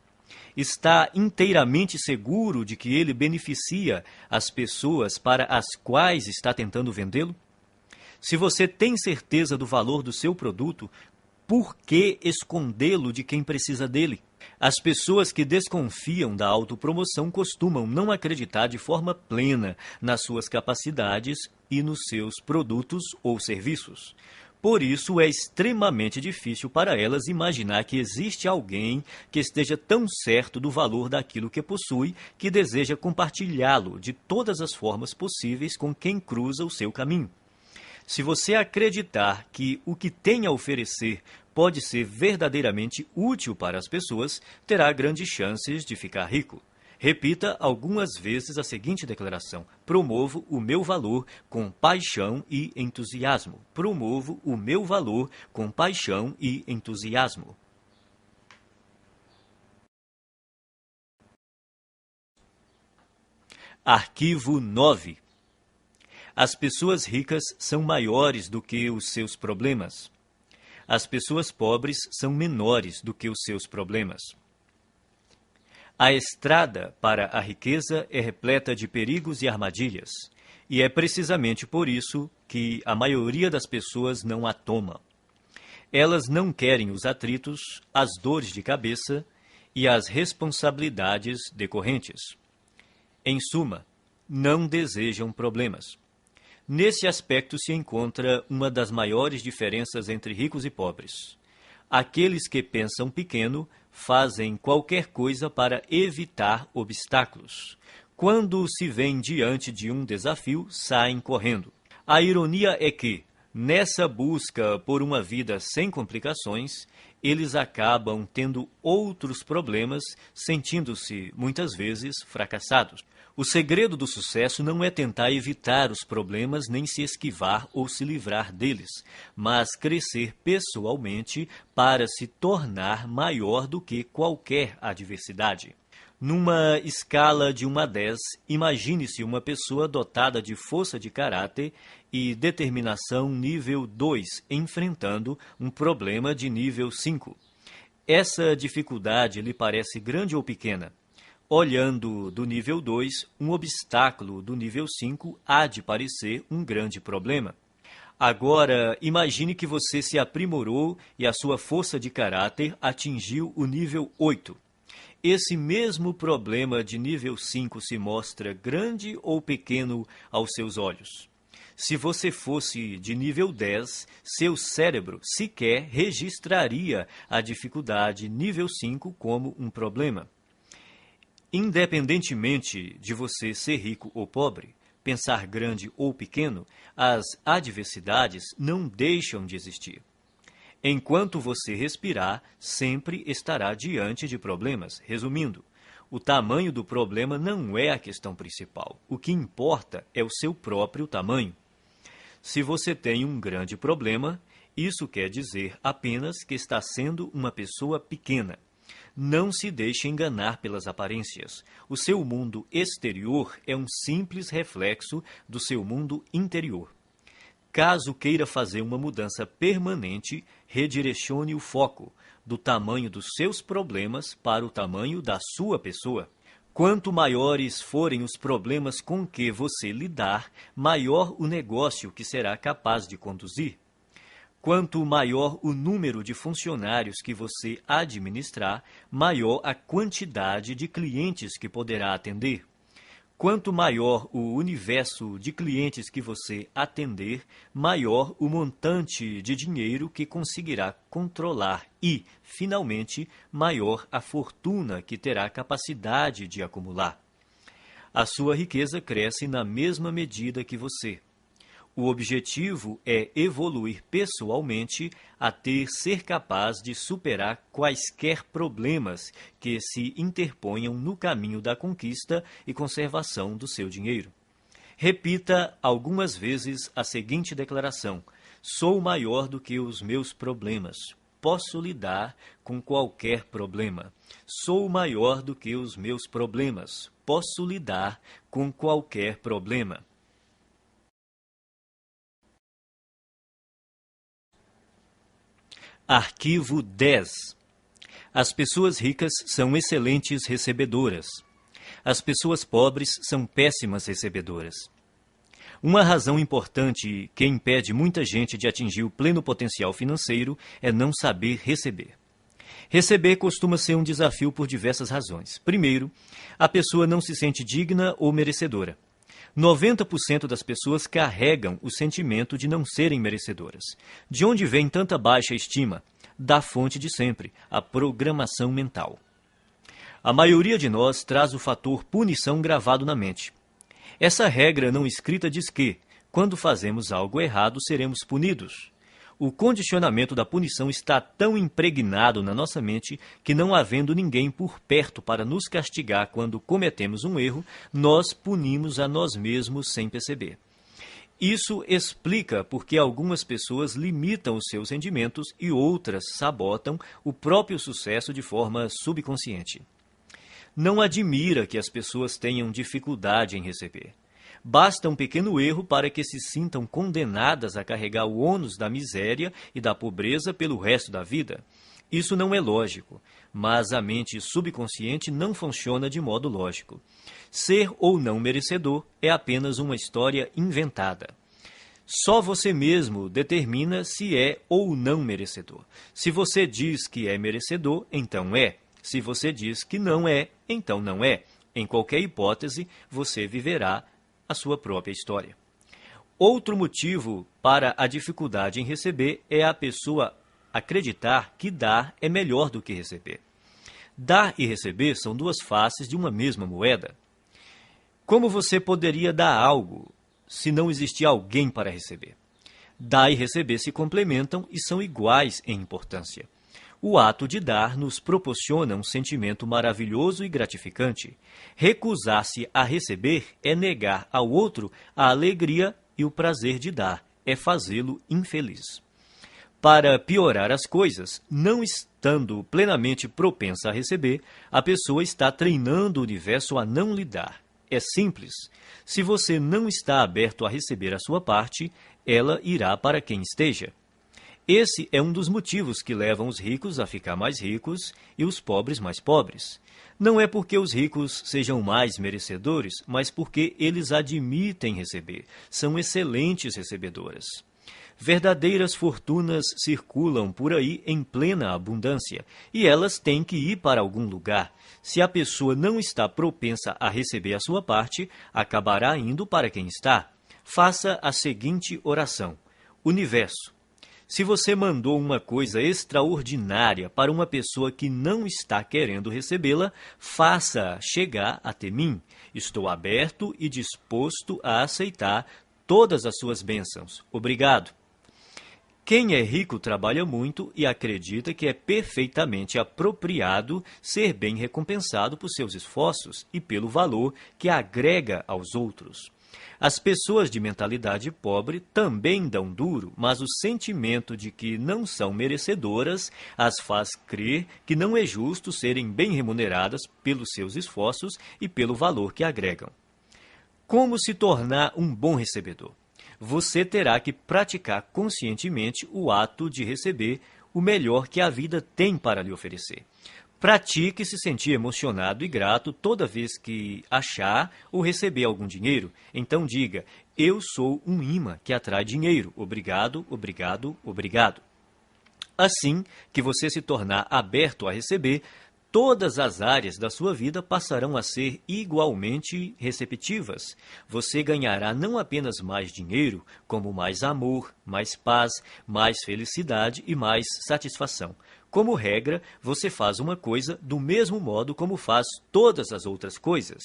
Está inteiramente seguro de que ele beneficia as pessoas para as quais está tentando vendê-lo? Se você tem certeza do valor do seu produto, por que escondê-lo de quem precisa dele? As pessoas que desconfiam da autopromoção costumam não acreditar de forma plena nas suas capacidades e nos seus produtos ou serviços. Por isso, é extremamente difícil para elas imaginar que existe alguém que esteja tão certo do valor daquilo que possui que deseja compartilhá-lo de todas as formas possíveis com quem cruza o seu caminho. Se você acreditar que o que tem a oferecer pode ser verdadeiramente útil para as pessoas, terá grandes chances de ficar rico. Repita algumas vezes a seguinte declaração: promovo o meu valor com paixão e entusiasmo. Promovo o meu valor com paixão e entusiasmo. Arquivo 9. As pessoas ricas são maiores do que os seus problemas. As pessoas pobres são menores do que os seus problemas. A estrada para a riqueza é repleta de perigos e armadilhas, e é precisamente por isso que a maioria das pessoas não a toma. Elas não querem os atritos, as dores de cabeça e as responsabilidades decorrentes. Em suma, não desejam problemas. Nesse aspecto se encontra uma das maiores diferenças entre ricos e pobres. Aqueles que pensam pequeno fazem qualquer coisa para evitar obstáculos. Quando se veem diante de um desafio, saem correndo. A ironia é que, nessa busca por uma vida sem complicações, eles acabam tendo outros problemas, sentindo-se, muitas vezes, fracassados. O segredo do sucesso não é tentar evitar os problemas, nem se esquivar ou se livrar deles, mas crescer pessoalmente para se tornar maior do que qualquer adversidade. Numa escala de 1 a 10, imagine-se uma pessoa dotada de força de caráter e determinação nível 2, enfrentando um problema de nível 5. Essa dificuldade lhe parece grande ou pequena? Olhando do nível 2, um obstáculo do nível 5 há de parecer um grande problema. Agora, imagine que você se aprimorou e a sua força de caráter atingiu o nível 8. Esse mesmo problema de nível 5 se mostra grande ou pequeno aos seus olhos? Se você fosse de nível 10, seu cérebro sequer registraria a dificuldade nível 5 como um problema. Independentemente de você ser rico ou pobre, pensar grande ou pequeno, as adversidades não deixam de existir. Enquanto você respirar, sempre estará diante de problemas. Resumindo, o tamanho do problema não é a questão principal. O que importa é o seu próprio tamanho. Se você tem um grande problema, isso quer dizer apenas que está sendo uma pessoa pequena. Não se deixe enganar pelas aparências. O seu mundo exterior é um simples reflexo do seu mundo interior. Caso queira fazer uma mudança permanente, redirecione o foco do tamanho dos seus problemas para o tamanho da sua pessoa. Quanto maiores forem os problemas com que você lidar, maior o negócio que será capaz de conduzir. Quanto maior o número de funcionários que você administrar, maior a quantidade de clientes que poderá atender. Quanto maior o universo de clientes que você atender, maior o montante de dinheiro que conseguirá controlar e, finalmente, maior a fortuna que terá capacidade de acumular. A sua riqueza cresce na mesma medida que você. O objetivo é evoluir pessoalmente até ser capaz de superar quaisquer problemas que se interponham no caminho da conquista e conservação do seu dinheiro. Repita algumas vezes a seguinte declaração: sou maior do que os meus problemas. Posso lidar com qualquer problema. Sou maior do que os meus problemas. Posso lidar com qualquer problema. Arquivo 10. As pessoas ricas são excelentes recebedoras. As pessoas pobres são péssimas recebedoras. Uma razão importante que impede muita gente de atingir o pleno potencial financeiro é não saber receber. Receber costuma ser um desafio por diversas razões. Primeiro, a pessoa não se sente digna ou merecedora. 90% das pessoas carregam o sentimento de não serem merecedoras. De onde vem tanta baixa estima? Da fonte de sempre, a programação mental. A maioria de nós traz o fator punição gravado na mente. Essa regra não escrita diz que, quando fazemos algo errado, seremos punidos. O condicionamento da punição está tão impregnado na nossa mente que, não havendo ninguém por perto para nos castigar quando cometemos um erro, nós punimos a nós mesmos sem perceber. Isso explica por que algumas pessoas limitam os seus rendimentos e outras sabotam o próprio sucesso de forma subconsciente. Não admira que as pessoas tenham dificuldade em receber. Basta um pequeno erro para que se sintam condenadas a carregar o ônus da miséria e da pobreza pelo resto da vida. Isso não é lógico, mas a mente subconsciente não funciona de modo lógico. Ser ou não merecedor é apenas uma história inventada. Só você mesmo determina se é ou não merecedor. Se você diz que é merecedor, então é. Se você diz que não é, então não é. Em qualquer hipótese, você viverá a sua própria história. Outro motivo para a dificuldade em receber é a pessoa acreditar que dar é melhor do que receber. Dar e receber são duas faces de uma mesma moeda. Como você poderia dar algo se não existir alguém para receber? Dar e receber se complementam e são iguais em importância. O ato de dar nos proporciona um sentimento maravilhoso e gratificante. Recusar-se a receber é negar ao outro a alegria e o prazer de dar, é fazê-lo infeliz. Para piorar as coisas, não estando plenamente propensa a receber, a pessoa está treinando o universo a não lhe dar. É simples. Se você não está aberto a receber a sua parte, ela irá para quem esteja. Esse é um dos motivos que levam os ricos a ficar mais ricos e os pobres mais pobres. Não é porque os ricos sejam mais merecedores, mas porque eles admitem receber. São excelentes recebedoras. Verdadeiras fortunas circulam por aí em plena abundância, e elas têm que ir para algum lugar. Se a pessoa não está propensa a receber a sua parte, acabará indo para quem está. Faça a seguinte oração: Universo, se você mandou uma coisa extraordinária para uma pessoa que não está querendo recebê-la, faça chegar até mim. Estou aberto e disposto a aceitar todas as suas bênçãos. Obrigado. Quem é rico trabalha muito e acredita que é perfeitamente apropriado ser bem recompensado por seus esforços e pelo valor que agrega aos outros. As pessoas de mentalidade pobre também dão duro, mas o sentimento de que não são merecedoras as faz crer que não é justo serem bem remuneradas pelos seus esforços e pelo valor que agregam. Como se tornar um bom recebedor? Você terá que praticar conscientemente o ato de receber o melhor que a vida tem para lhe oferecer. Pratique se sentir emocionado e grato toda vez que achar ou receber algum dinheiro. Então diga: eu sou um imã que atrai dinheiro. Obrigado, obrigado, obrigado. Assim que você se tornar aberto a receber, todas as áreas da sua vida passarão a ser igualmente receptivas. Você ganhará não apenas mais dinheiro, como mais amor, mais paz, mais felicidade e mais satisfação. Como regra, você faz uma coisa do mesmo modo como faz todas as outras coisas.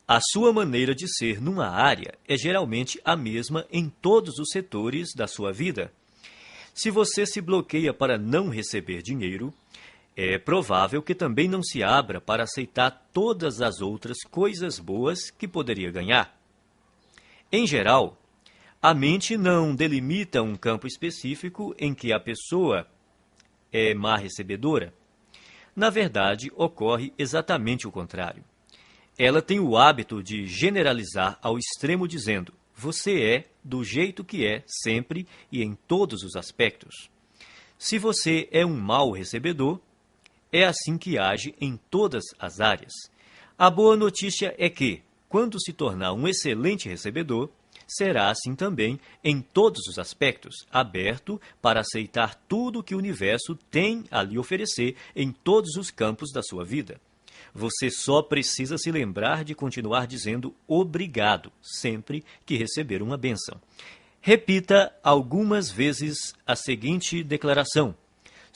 A sua maneira de ser numa área é geralmente a mesma em todos os setores da sua vida. Se você se bloqueia para não receber dinheiro, é provável que também não se abra para aceitar todas as outras coisas boas que poderia ganhar. Em geral, a mente não delimita um campo específico em que a pessoa é má recebedora. Na verdade, ocorre exatamente o contrário. Ela tem o hábito de generalizar ao extremo dizendo: você é do jeito que é sempre e em todos os aspectos. Se você é um mau recebedor, é assim que age em todas as áreas. A boa notícia é que, quando se tornar um excelente recebedor, será assim também em todos os aspectos, aberto para aceitar tudo que o universo tem a lhe oferecer em todos os campos da sua vida. Você só precisa se lembrar de continuar dizendo obrigado sempre que receber uma bênção. Repita algumas vezes a seguinte declaração: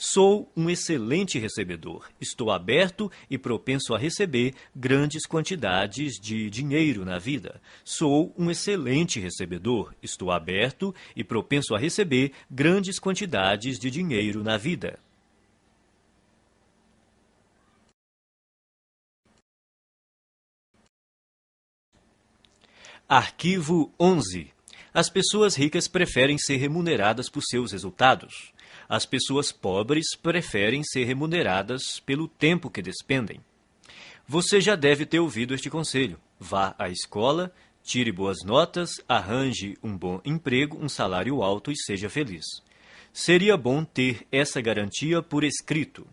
sou um excelente recebedor. Estou aberto e propenso a receber grandes quantidades de dinheiro na vida. Sou um excelente recebedor. Estou aberto e propenso a receber grandes quantidades de dinheiro na vida. Arquivo 11. As pessoas ricas preferem ser remuneradas por seus resultados. As pessoas pobres preferem ser remuneradas pelo tempo que despendem. Você já deve ter ouvido este conselho. Vá à escola, tire boas notas, arranje um bom emprego, um salário alto e seja feliz. Seria bom ter essa garantia por escrito.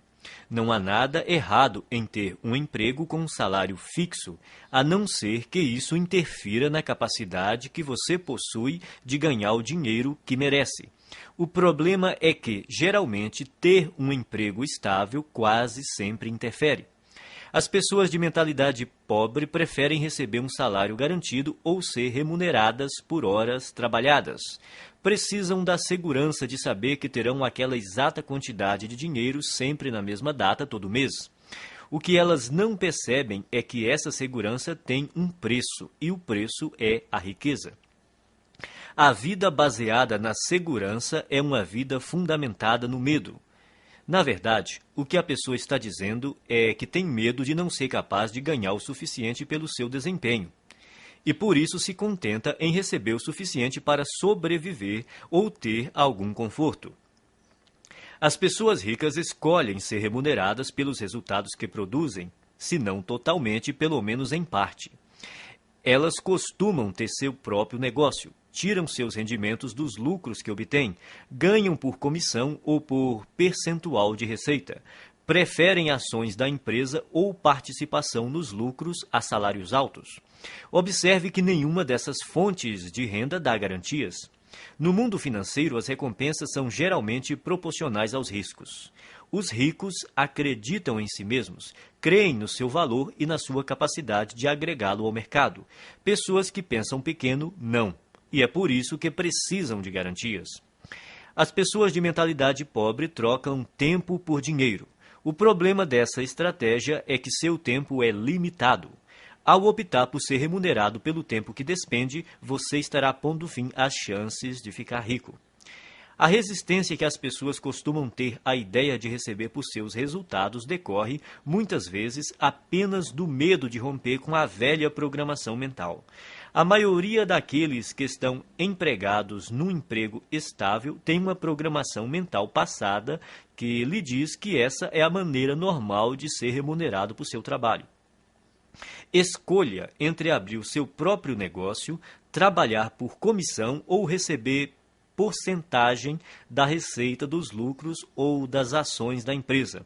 Não há nada errado em ter um emprego com um salário fixo, a não ser que isso interfira na capacidade que você possui de ganhar o dinheiro que merece. O problema é que, geralmente, ter um emprego estável quase sempre interfere. As pessoas de mentalidade pobre preferem receber um salário garantido ou ser remuneradas por horas trabalhadas. Precisam da segurança de saber que terão aquela exata quantidade de dinheiro sempre na mesma data todo mês. O que elas não percebem é que essa segurança tem um preço, e o preço é a riqueza. A vida baseada na segurança é uma vida fundamentada no medo. Na verdade, o que a pessoa está dizendo é que tem medo de não ser capaz de ganhar o suficiente pelo seu desempenho. E por isso se contenta em receber o suficiente para sobreviver ou ter algum conforto. As pessoas ricas escolhem ser remuneradas pelos resultados que produzem, se não totalmente, pelo menos em parte. Elas costumam ter seu próprio negócio, tiram seus rendimentos dos lucros que obtêm, ganham por comissão ou por percentual de receita, preferem ações da empresa ou participação nos lucros a salários altos. Observe que nenhuma dessas fontes de renda dá garantias. No mundo financeiro, as recompensas são geralmente proporcionais aos riscos. Os ricos acreditam em si mesmos, creem no seu valor e na sua capacidade de agregá-lo ao mercado. Pessoas que pensam pequeno, não. e é por isso que precisam de garantias. As pessoas de mentalidade pobre trocam tempo por dinheiro. O problema dessa estratégia é que seu tempo é limitado. Ao optar por ser remunerado pelo tempo que despende, você estará pondo fim às chances de ficar rico. A resistência que as pessoas costumam ter à ideia de receber por seus resultados decorre, muitas vezes, apenas do medo de romper com a velha programação mental. A maioria daqueles que estão empregados num emprego estável tem uma programação mental passada que lhe diz que essa é a maneira normal de ser remunerado por seu trabalho. Escolha entre abrir o seu próprio negócio, trabalhar por comissão ou receber porcentagem da receita dos lucros ou das ações da empresa.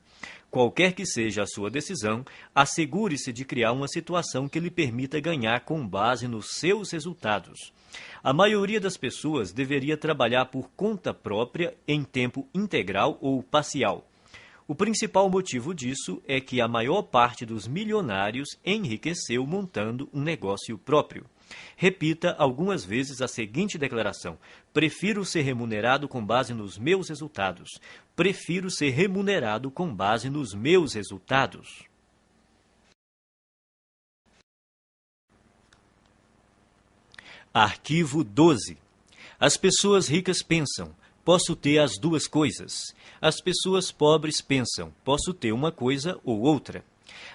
Qualquer que seja a sua decisão, assegure-se de criar uma situação que lhe permita ganhar com base nos seus resultados. A maioria das pessoas deveria trabalhar por conta própria em tempo integral ou parcial. O principal motivo disso é que a maior parte dos milionários enriqueceu montando um negócio próprio. Repita algumas vezes a seguinte declaração: prefiro ser remunerado com base nos meus resultados. Prefiro ser remunerado com base nos meus resultados. Arquivo 12. As pessoas ricas pensam: posso ter as duas coisas. As pessoas pobres pensam: posso ter uma coisa ou outra.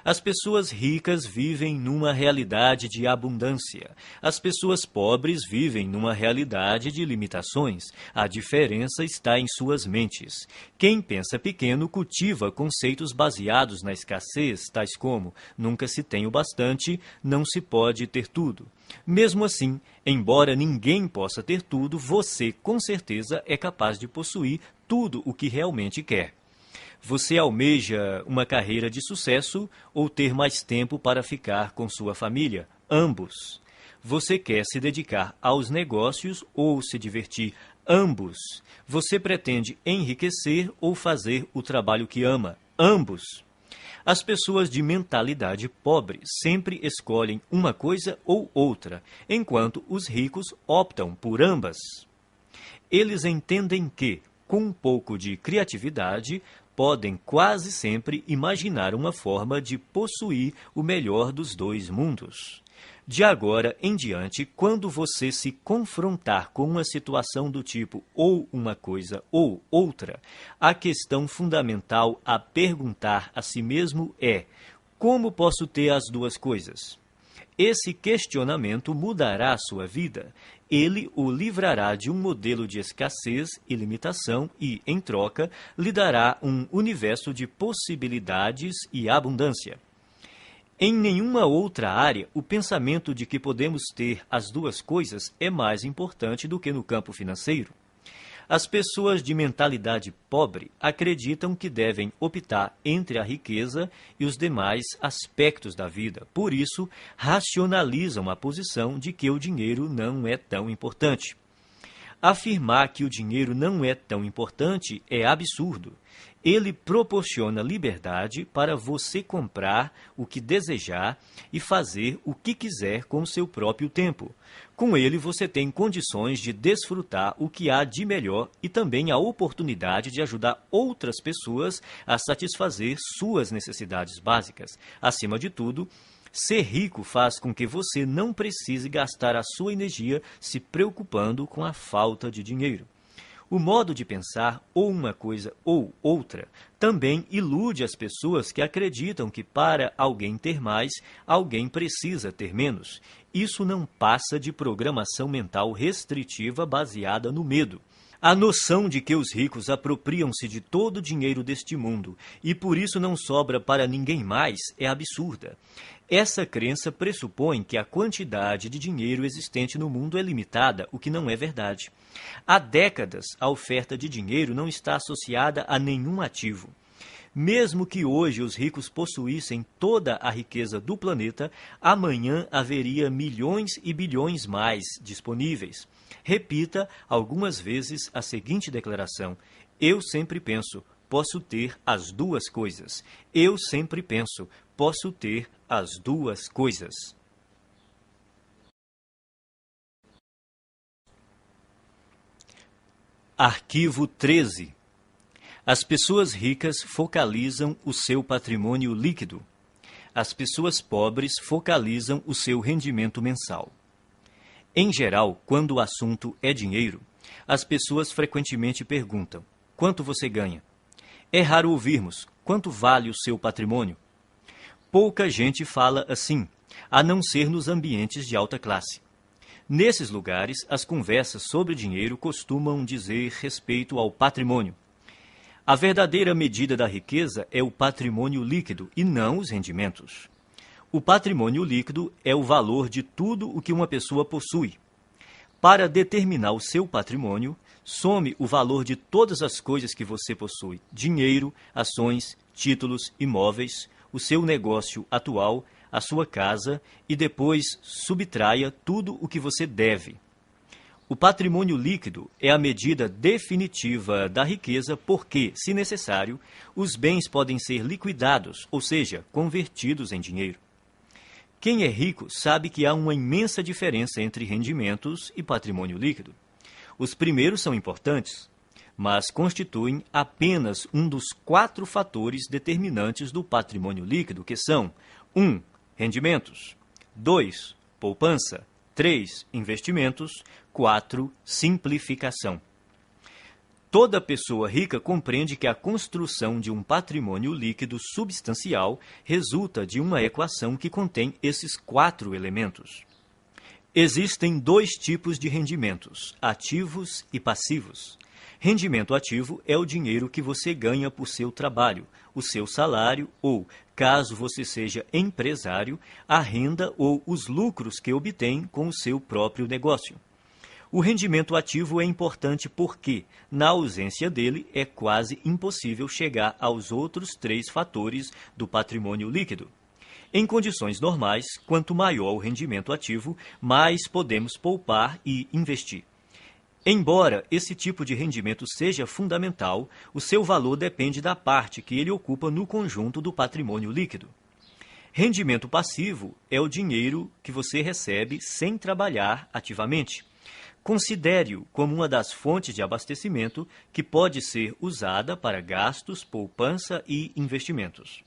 As pessoas ricas vivem numa realidade de abundância. As pessoas pobres vivem numa realidade de limitações. A diferença está em suas mentes. Quem pensa pequeno cultiva conceitos baseados na escassez, tais como: nunca se tem o bastante, não se pode ter tudo. Mesmo assim, embora ninguém possa ter tudo, você, com certeza, é capaz de possuir tudo o que realmente quer. Você almeja uma carreira de sucesso ou ter mais tempo para ficar com sua família? Ambos. Você quer se dedicar aos negócios ou se divertir? Ambos. Você pretende enriquecer ou fazer o trabalho que ama? Ambos. As pessoas de mentalidade pobre sempre escolhem uma coisa ou outra, enquanto os ricos optam por ambas. Eles entendem que, com um pouco de criatividade, podem quase sempre imaginar uma forma de possuir o melhor dos dois mundos. De agora em diante, quando você se confrontar com uma situação do tipo ou uma coisa ou outra, a questão fundamental a perguntar a si mesmo é: como posso ter as duas coisas? Esse questionamento mudará a sua vida. Ele o livrará de um modelo de escassez e limitação e, em troca, lhe dará um universo de possibilidades e abundância. Em nenhuma outra área, o pensamento de que podemos ter as duas coisas é mais importante do que no campo financeiro. As pessoas de mentalidade pobre acreditam que devem optar entre a riqueza e os demais aspectos da vida. Por isso, racionalizam a posição de que o dinheiro não é tão importante. Afirmar que o dinheiro não é tão importante é absurdo. Ele proporciona liberdade para você comprar o que desejar e fazer o que quiser com seu próprio tempo. Com ele, você tem condições de desfrutar o que há de melhor e também a oportunidade de ajudar outras pessoas a satisfazer suas necessidades básicas. Acima de tudo, ser rico faz com que você não precise gastar a sua energia se preocupando com a falta de dinheiro. O modo de pensar, ou uma coisa ou outra, também ilude as pessoas que acreditam que para alguém ter mais, alguém precisa ter menos. Isso não passa de programação mental restritiva baseada no medo. A noção de que os ricos apropriam-se de todo o dinheiro deste mundo e por isso não sobra para ninguém mais é absurda. Essa crença pressupõe que a quantidade de dinheiro existente no mundo é limitada, o que não é verdade. Há décadas, a oferta de dinheiro não está associada a nenhum ativo. Mesmo que hoje os ricos possuíssem toda a riqueza do planeta, amanhã haveria milhões e bilhões mais disponíveis. Repita algumas vezes a seguinte declaração: eu sempre penso, posso ter as duas coisas. Eu sempre penso, posso ter as duas coisas. Arquivo 13. As pessoas ricas focalizam o seu patrimônio líquido. As pessoas pobres focalizam o seu rendimento mensal. Em geral, quando o assunto é dinheiro, as pessoas frequentemente perguntam: quanto você ganha? É raro ouvirmos: quanto vale o seu patrimônio? Pouca gente fala assim, a não ser nos ambientes de alta classe. Nesses lugares, as conversas sobre dinheiro costumam dizer respeito ao patrimônio. A verdadeira medida da riqueza é o patrimônio líquido e não os rendimentos. O patrimônio líquido é o valor de tudo o que uma pessoa possui. Para determinar o seu patrimônio, some o valor de todas as coisas que você possui: dinheiro, ações, títulos, imóveis, o seu negócio atual, a sua casa, e depois subtraia tudo o que você deve. O patrimônio líquido é a medida definitiva da riqueza porque, se necessário, os bens podem ser liquidados, ou seja, convertidos em dinheiro. Quem é rico sabe que há uma imensa diferença entre rendimentos e patrimônio líquido. Os primeiros são importantes, mas constituem apenas um dos 4 fatores determinantes do patrimônio líquido, que são 1. Rendimentos, 2. Poupança, 3. Investimentos, 4. Simplificação. Toda pessoa rica compreende que a construção de um patrimônio líquido substancial resulta de uma equação que contém esses 4 elementos. Existem 2 tipos de rendimentos: ativos e passivos. Rendimento ativo é o dinheiro que você ganha por seu trabalho, o seu salário ou, caso você seja empresário, a renda ou os lucros que obtém com o seu próprio negócio. O rendimento ativo é importante porque, na ausência dele, é quase impossível chegar aos outros 3 fatores do patrimônio líquido. Em condições normais, quanto maior o rendimento ativo, mais podemos poupar e investir. Embora esse tipo de rendimento seja fundamental, o seu valor depende da parte que ele ocupa no conjunto do patrimônio líquido. Rendimento passivo é o dinheiro que você recebe sem trabalhar ativamente. Considere-o como uma das fontes de abastecimento que pode ser usada para gastos, poupança e investimentos.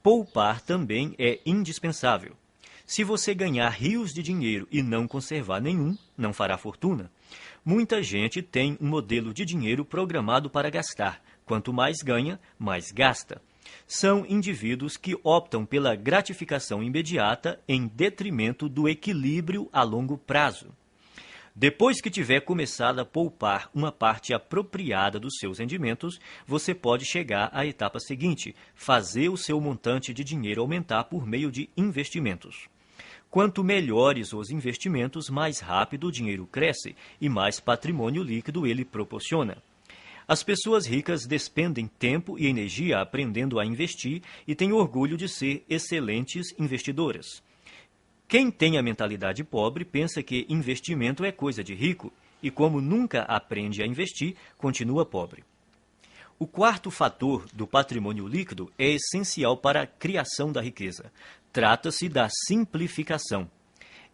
Poupar também é indispensável. Se você ganhar rios de dinheiro e não conservar nenhum, não fará fortuna. Muita gente tem um modelo de dinheiro programado para gastar. Quanto mais ganha, mais gasta. São indivíduos que optam pela gratificação imediata em detrimento do equilíbrio a longo prazo. Depois que tiver começado a poupar uma parte apropriada dos seus rendimentos, você pode chegar à etapa seguinte: fazer o seu montante de dinheiro aumentar por meio de investimentos. Quanto melhores os investimentos, mais rápido o dinheiro cresce e mais patrimônio líquido ele proporciona. As pessoas ricas despendem tempo e energia aprendendo a investir e têm orgulho de ser excelentes investidoras. Quem tem a mentalidade pobre pensa que investimento é coisa de rico e, como nunca aprende a investir, continua pobre. O 4º fator do patrimônio líquido é essencial para a criação da riqueza. Trata-se da simplificação.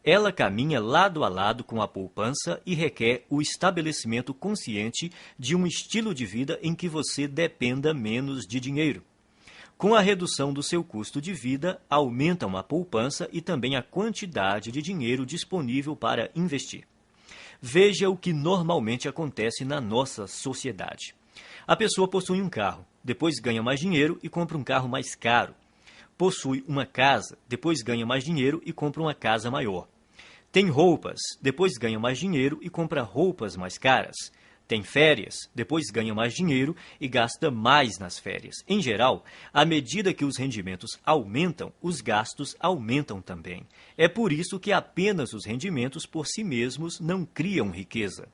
Ela caminha lado a lado com a poupança e requer o estabelecimento consciente de um estilo de vida em que você dependa menos de dinheiro. Com a redução do seu custo de vida, aumentam a poupança e também a quantidade de dinheiro disponível para investir. Veja o que normalmente acontece na nossa sociedade. A pessoa possui um carro, depois ganha mais dinheiro e compra um carro mais caro. Possui uma casa, depois ganha mais dinheiro e compra uma casa maior. Tem roupas, depois ganha mais dinheiro e compra roupas mais caras. Tem férias, depois ganha mais dinheiro e gasta mais nas férias. Em geral, à medida que os rendimentos aumentam, os gastos aumentam também. É por isso que apenas os rendimentos por si mesmos não criam riqueza.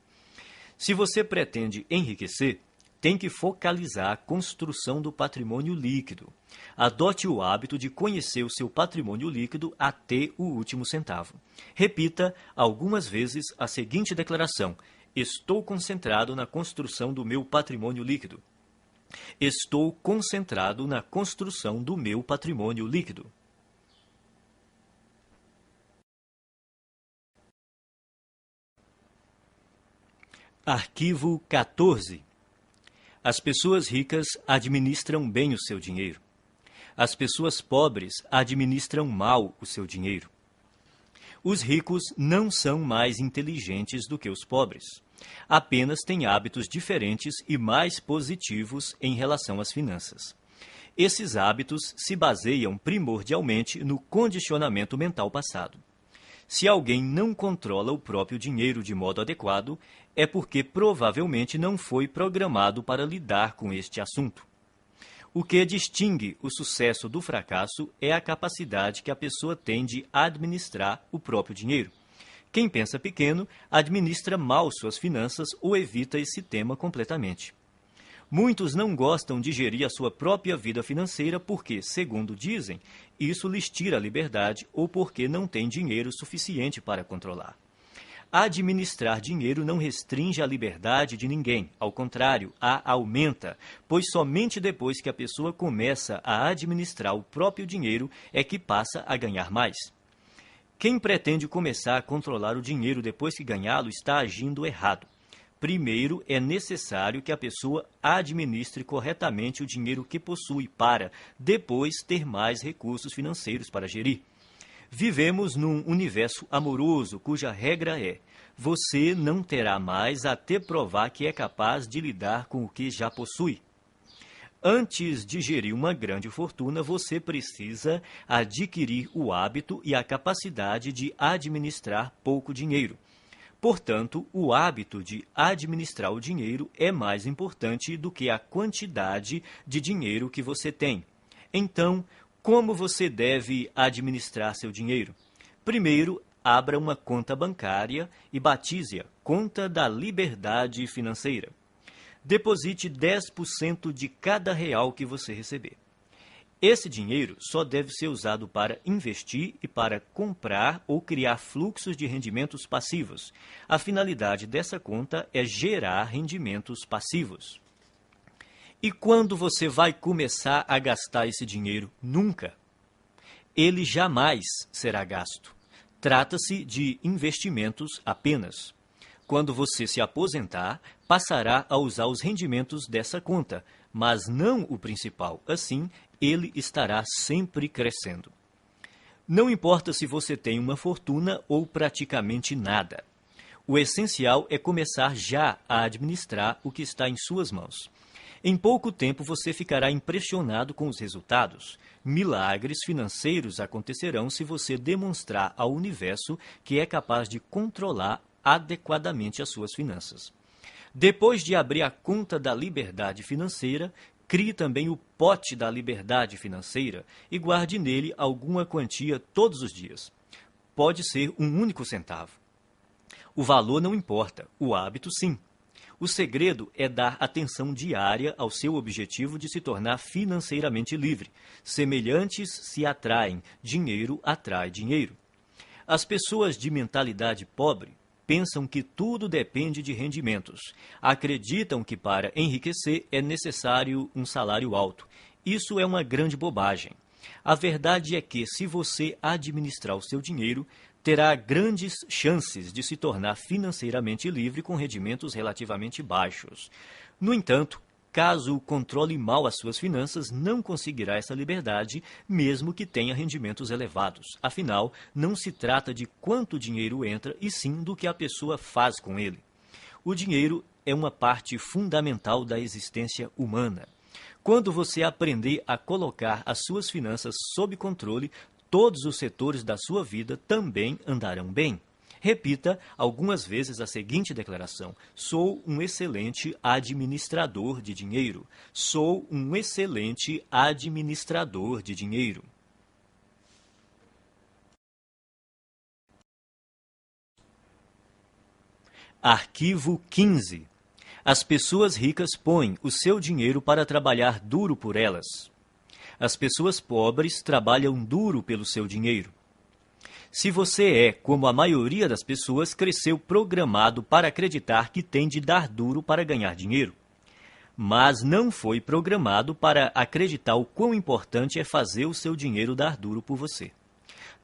Se você pretende enriquecer, tem que focalizar a construção do patrimônio líquido. Adote o hábito de conhecer o seu patrimônio líquido até o último centavo. Repita algumas vezes a seguinte declaração: estou concentrado na construção do meu patrimônio líquido. Estou concentrado na construção do meu patrimônio líquido. Arquivo 14. As pessoas ricas administram bem o seu dinheiro. As pessoas pobres administram mal o seu dinheiro. Os ricos não são mais inteligentes do que os pobres. Apenas têm hábitos diferentes e mais positivos em relação às finanças. Esses hábitos se baseiam primordialmente no condicionamento mental passado. Se alguém não controla o próprio dinheiro de modo adequado, é porque provavelmente não foi programado para lidar com este assunto. O que distingue o sucesso do fracasso é a capacidade que a pessoa tem de administrar o próprio dinheiro. Quem pensa pequeno administra mal suas finanças ou evita esse tema completamente. Muitos não gostam de gerir a sua própria vida financeira porque, segundo dizem, isso lhes tira a liberdade ou porque não têm dinheiro suficiente para controlar. Administrar dinheiro não restringe a liberdade de ninguém, ao contrário, a aumenta, pois somente depois que a pessoa começa a administrar o próprio dinheiro é que passa a ganhar mais. Quem pretende começar a controlar o dinheiro depois que ganhá-lo está agindo errado. Primeiro, é necessário que a pessoa administre corretamente o dinheiro que possui para, depois, ter mais recursos financeiros para gerir. Vivemos num universo amoroso cuja regra é: você não terá mais até provar que é capaz de lidar com o que já possui. Antes de gerir uma grande fortuna, você precisa adquirir o hábito e a capacidade de administrar pouco dinheiro. Portanto, o hábito de administrar o dinheiro é mais importante do que a quantidade de dinheiro que você tem. Então, como você deve administrar seu dinheiro? Primeiro, abra uma conta bancária e batize-a Conta da Liberdade Financeira. Deposite 10% de cada real que você receber. Esse dinheiro só deve ser usado para investir e para comprar ou criar fluxos de rendimentos passivos. A finalidade dessa conta é gerar rendimentos passivos. E quando você vai começar a gastar esse dinheiro? Nunca. Ele jamais será gasto. Trata-se de investimentos apenas. Quando você se aposentar, passará a usar os rendimentos dessa conta, mas não o principal. Assim, ele estará sempre crescendo. Não importa se você tem uma fortuna ou praticamente nada. O essencial é começar já a administrar o que está em suas mãos. Em pouco tempo você ficará impressionado com os resultados. Milagres financeiros acontecerão se você demonstrar ao universo que é capaz de controlar adequadamente as suas finanças. Depois de abrir a conta da liberdade financeira, crie também o pote da liberdade financeira e guarde nele alguma quantia todos os dias. Pode ser um único centavo. O valor não importa, o hábito sim. O segredo é dar atenção diária ao seu objetivo de se tornar financeiramente livre. Semelhantes se atraem, dinheiro atrai dinheiro. As pessoas de mentalidade pobre pensam que tudo depende de rendimentos. Acreditam que para enriquecer é necessário um salário alto. Isso é uma grande bobagem. A verdade é que, se você administrar o seu dinheiro, terá grandes chances de se tornar financeiramente livre com rendimentos relativamente baixos. No entanto, caso controle mal as suas finanças, não conseguirá essa liberdade, mesmo que tenha rendimentos elevados. Afinal, não se trata de quanto dinheiro entra, e sim do que a pessoa faz com ele. O dinheiro é uma parte fundamental da existência humana. Quando você aprender a colocar as suas finanças sob controle, todos os setores da sua vida também andarão bem. Repita algumas vezes a seguinte declaração: sou um excelente administrador de dinheiro. Sou um excelente administrador de dinheiro. Arquivo 15. As pessoas ricas põem o seu dinheiro para trabalhar duro por elas. As pessoas pobres trabalham duro pelo seu dinheiro. Se você é, como a maioria das pessoas, cresceu programado para acreditar que tem de dar duro para ganhar dinheiro. Mas não foi programado para acreditar o quão importante é fazer o seu dinheiro dar duro por você.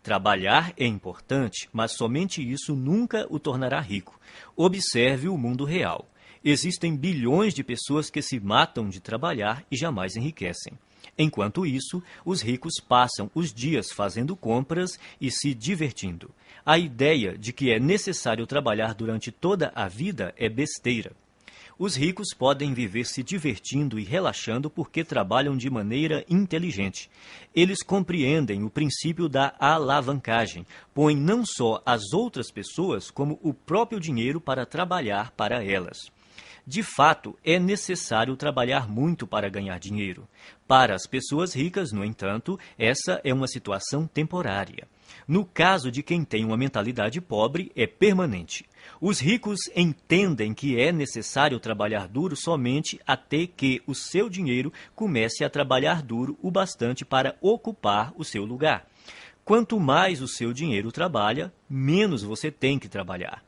Trabalhar é importante, mas somente isso nunca o tornará rico. Observe o mundo real. Existem bilhões de pessoas que se matam de trabalhar e jamais enriquecem. Enquanto isso, os ricos passam os dias fazendo compras e se divertindo. A ideia de que é necessário trabalhar durante toda a vida é besteira. Os ricos podem viver se divertindo e relaxando porque trabalham de maneira inteligente. Eles compreendem o princípio da alavancagem, põem não só as outras pessoas, como o próprio dinheiro para trabalhar para elas. De fato, é necessário trabalhar muito para ganhar dinheiro. Para as pessoas ricas, no entanto, essa é uma situação temporária. No caso de quem tem uma mentalidade pobre, é permanente. Os ricos entendem que é necessário trabalhar duro somente até que o seu dinheiro comece a trabalhar duro o bastante para ocupar o seu lugar. Quanto mais o seu dinheiro trabalha, menos você tem que trabalhar.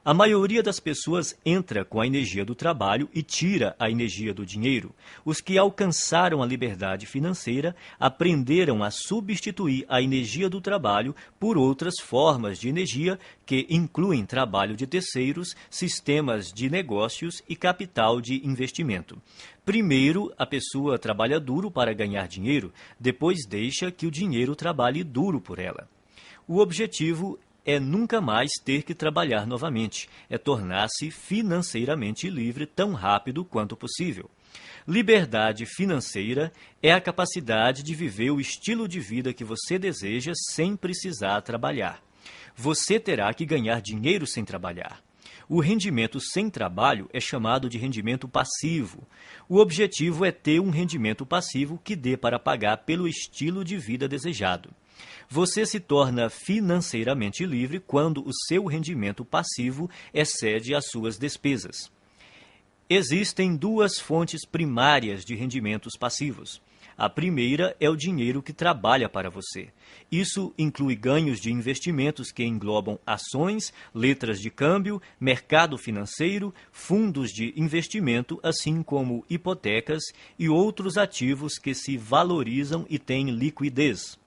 A maioria das pessoas entra com a energia do trabalho e tira a energia do dinheiro. Os que alcançaram a liberdade financeira aprenderam a substituir a energia do trabalho por outras formas de energia que incluem trabalho de terceiros, sistemas de negócios e capital de investimento. Primeiro, a pessoa trabalha duro para ganhar dinheiro, depois deixa que o dinheiro trabalhe duro por ela. O objetivo é nunca mais ter que trabalhar novamente, é tornar-se financeiramente livre tão rápido quanto possível. Liberdade financeira é a capacidade de viver o estilo de vida que você deseja sem precisar trabalhar. Você terá que ganhar dinheiro sem trabalhar. O rendimento sem trabalho é chamado de rendimento passivo. O objetivo é ter um rendimento passivo que dê para pagar pelo estilo de vida desejado. Você se torna financeiramente livre quando o seu rendimento passivo excede as suas despesas. Existem duas fontes primárias de rendimentos passivos. A primeira é o dinheiro que trabalha para você. Isso inclui ganhos de investimentos que englobam ações, letras de câmbio, mercado financeiro, fundos de investimento, assim como hipotecas e outros ativos que se valorizam e têm liquidez.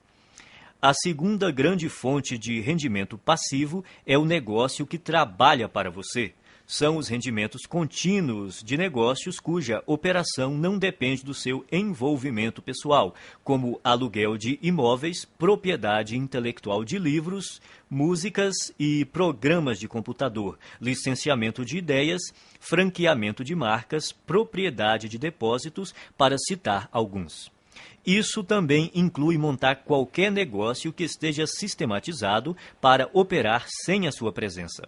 A segunda grande fonte de rendimento passivo é o negócio que trabalha para você. São os rendimentos contínuos de negócios cuja operação não depende do seu envolvimento pessoal, como aluguel de imóveis, propriedade intelectual de livros, músicas e programas de computador, licenciamento de ideias, franqueamento de marcas, propriedade de depósitos, para citar alguns. Isso também inclui montar qualquer negócio que esteja sistematizado para operar sem a sua presença.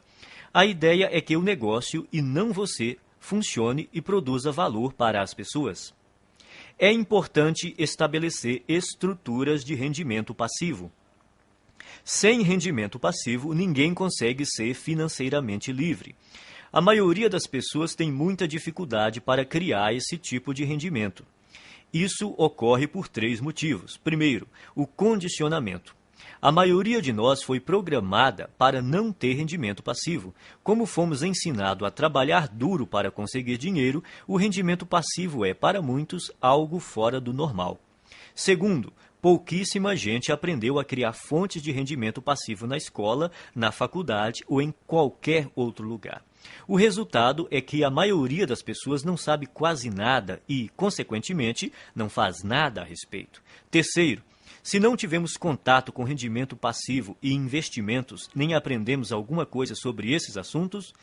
A ideia é que o negócio, e não você, funcione e produza valor para as pessoas. É importante estabelecer estruturas de rendimento passivo. Sem rendimento passivo, ninguém consegue ser financeiramente livre. A maioria das pessoas tem muita dificuldade para criar esse tipo de rendimento. Isso ocorre por 3 motivos. Primeiro, o condicionamento. A maioria de nós foi programada para não ter rendimento passivo. Como fomos ensinados a trabalhar duro para conseguir dinheiro, o rendimento passivo é, para muitos, algo fora do normal. Segundo, pouquíssima gente aprendeu a criar fontes de rendimento passivo na escola, na faculdade ou em qualquer outro lugar. O resultado é que a maioria das pessoas não sabe quase nada e, consequentemente, não faz nada a respeito. Terceiro, se não tivemos contato com rendimento passivo e investimentos, nem aprendemos alguma coisa sobre esses assuntos,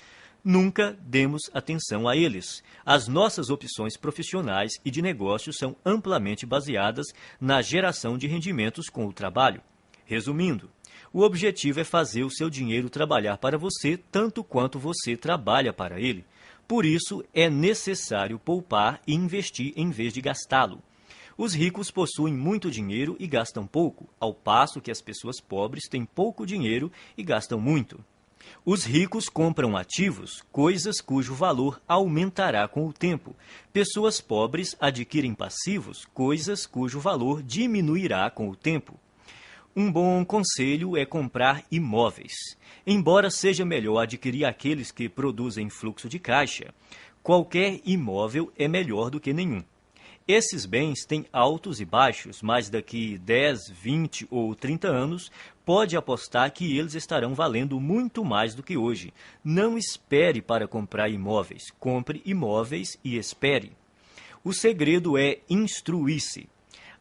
nunca demos atenção a eles. As nossas opções profissionais e de negócios são amplamente baseadas na geração de rendimentos com o trabalho. Resumindo, o objetivo é fazer o seu dinheiro trabalhar para você tanto quanto você trabalha para ele. Por isso, é necessário poupar e investir em vez de gastá-lo. Os ricos possuem muito dinheiro e gastam pouco, ao passo que as pessoas pobres têm pouco dinheiro e gastam muito. Os ricos compram ativos, coisas cujo valor aumentará com o tempo. Pessoas pobres adquirem passivos, coisas cujo valor diminuirá com o tempo. Um bom conselho é comprar imóveis. Embora seja melhor adquirir aqueles que produzem fluxo de caixa, qualquer imóvel é melhor do que nenhum. Esses bens têm altos e baixos, mas daqui 10, 20 ou 30 anos, pode apostar que eles estarão valendo muito mais do que hoje. Não espere para comprar imóveis. Compre imóveis e espere. O segredo é instruir-se.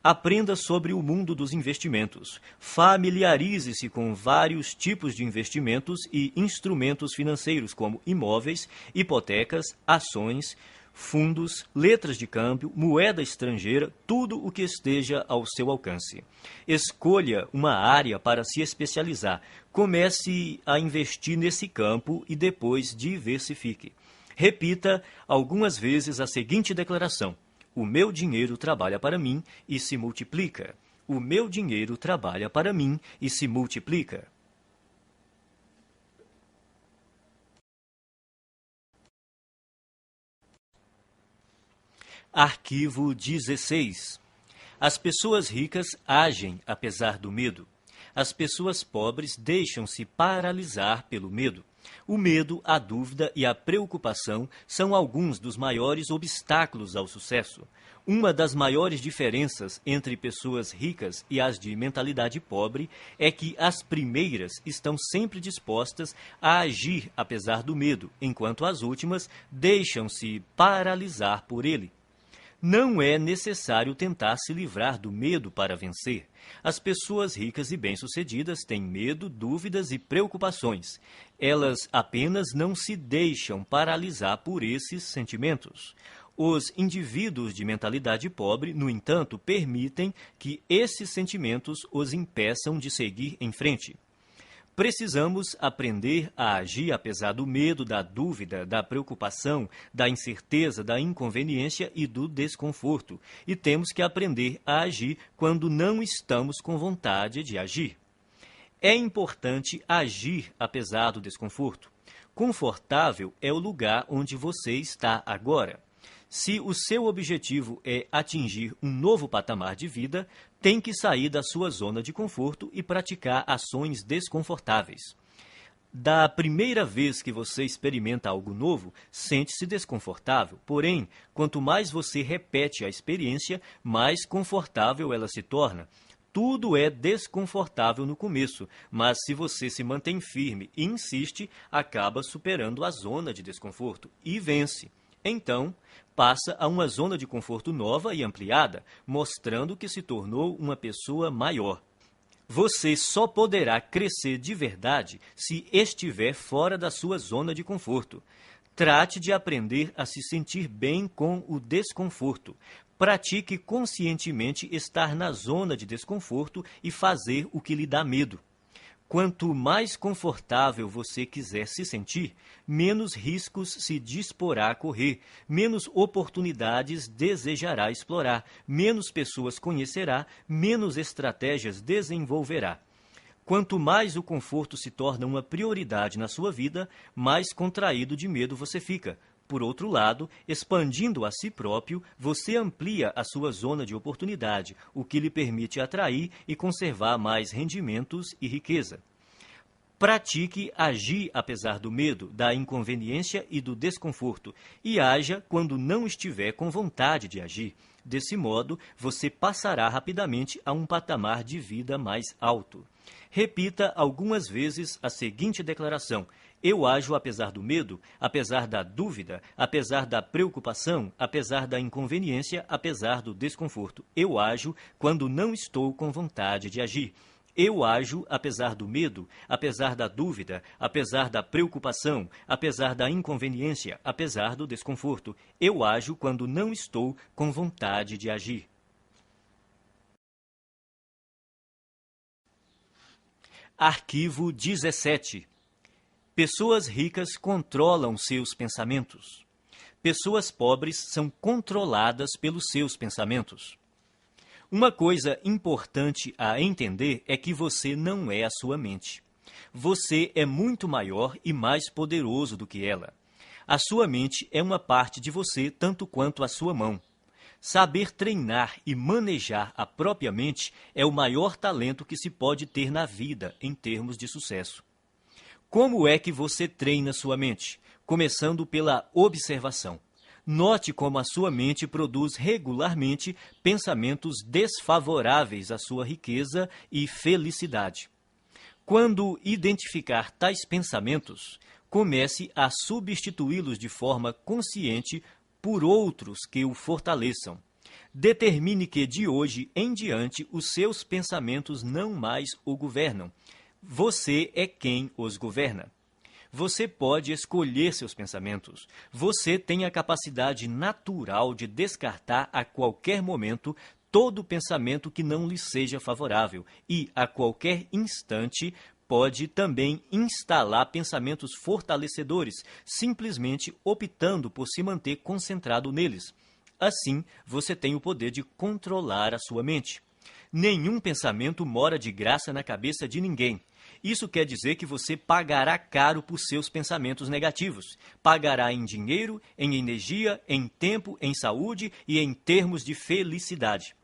Aprenda sobre o mundo dos investimentos. Familiarize-se com vários tipos de investimentos e instrumentos financeiros, como imóveis, hipotecas, ações, fundos, letras de câmbio, moeda estrangeira, tudo o que esteja ao seu alcance. Escolha uma área para se especializar. Comece a investir nesse campo e depois diversifique. Repita algumas vezes a seguinte declaração: o meu dinheiro trabalha para mim e se multiplica. O meu dinheiro trabalha para mim e se multiplica. Arquivo 16. As pessoas ricas agem apesar do medo. As pessoas pobres deixam-se paralisar pelo medo. O medo, a dúvida e a preocupação são alguns dos maiores obstáculos ao sucesso. Uma das maiores diferenças entre pessoas ricas e as de mentalidade pobre é que as primeiras estão sempre dispostas a agir apesar do medo, enquanto as últimas deixam-se paralisar por ele. Não é necessário tentar se livrar do medo para vencer. As pessoas ricas e bem-sucedidas têm medo, dúvidas e preocupações. Elas apenas não se deixam paralisar por esses sentimentos. Os indivíduos de mentalidade pobre, no entanto, permitem que esses sentimentos os impeçam de seguir em frente. Precisamos aprender a agir apesar do medo, da dúvida, da preocupação, da incerteza, da inconveniência e do desconforto. E temos que aprender a agir quando não estamos com vontade de agir. É importante agir apesar do desconforto. Confortável é o lugar onde você está agora. Se o seu objetivo é atingir um novo patamar de vida, tem que sair da sua zona de conforto e praticar ações desconfortáveis. Da primeira vez que você experimenta algo novo, sente-se desconfortável. Porém, quanto mais você repete a experiência, mais confortável ela se torna. Tudo é desconfortável no começo, mas se você se mantém firme e insiste, acaba superando a zona de desconforto e vence. Então, passa a uma zona de conforto nova e ampliada, mostrando que se tornou uma pessoa maior. Você só poderá crescer de verdade se estiver fora da sua zona de conforto. Trate de aprender a se sentir bem com o desconforto. Pratique conscientemente estar na zona de desconforto e fazer o que lhe dá medo. Quanto mais confortável você quiser se sentir, menos riscos se disporá a correr, menos oportunidades desejará explorar, menos pessoas conhecerá, menos estratégias desenvolverá. Quanto mais o conforto se torna uma prioridade na sua vida, mais contraído de medo você fica. Por outro lado, expandindo a si próprio, você amplia a sua zona de oportunidade, o que lhe permite atrair e conservar mais rendimentos e riqueza. Pratique agir apesar do medo, da inconveniência e do desconforto, e haja quando não estiver com vontade de agir. Desse modo, você passará rapidamente a um patamar de vida mais alto. Repita algumas vezes a seguinte declaração: eu ajo apesar do medo, apesar da dúvida, apesar da preocupação, apesar da inconveniência, apesar do desconforto. Eu ajo quando não estou com vontade de agir. Eu ajo apesar do medo, apesar da dúvida, apesar da preocupação, apesar da inconveniência, apesar do desconforto. Eu ajo quando não estou com vontade de agir. Arquivo 17. Pessoas ricas controlam seus pensamentos. Pessoas pobres são controladas pelos seus pensamentos. Uma coisa importante a entender é que você não é a sua mente. Você é muito maior e mais poderoso do que ela. A sua mente é uma parte de você tanto quanto a sua mão. Saber treinar e manejar a própria mente é o maior talento que se pode ter na vida em termos de sucesso. Como é que você treina sua mente? Começando pela observação. Note como a sua mente produz regularmente pensamentos desfavoráveis à sua riqueza e felicidade. Quando identificar tais pensamentos, comece a substituí-los de forma consciente por outros que o fortaleçam. Determine que de hoje em diante os seus pensamentos não mais o governam. Você é quem os governa. Você pode escolher seus pensamentos. Você tem a capacidade natural de descartar a qualquer momento todo pensamento que não lhe seja favorável e, a qualquer instante, pode também instalar pensamentos fortalecedores, simplesmente optando por se manter concentrado neles. Assim, você tem o poder de controlar a sua mente. Nenhum pensamento mora de graça na cabeça de ninguém. Isso quer dizer que você pagará caro por seus pensamentos negativos. Pagará em dinheiro, em energia, em tempo, em saúde e em termos de felicidade.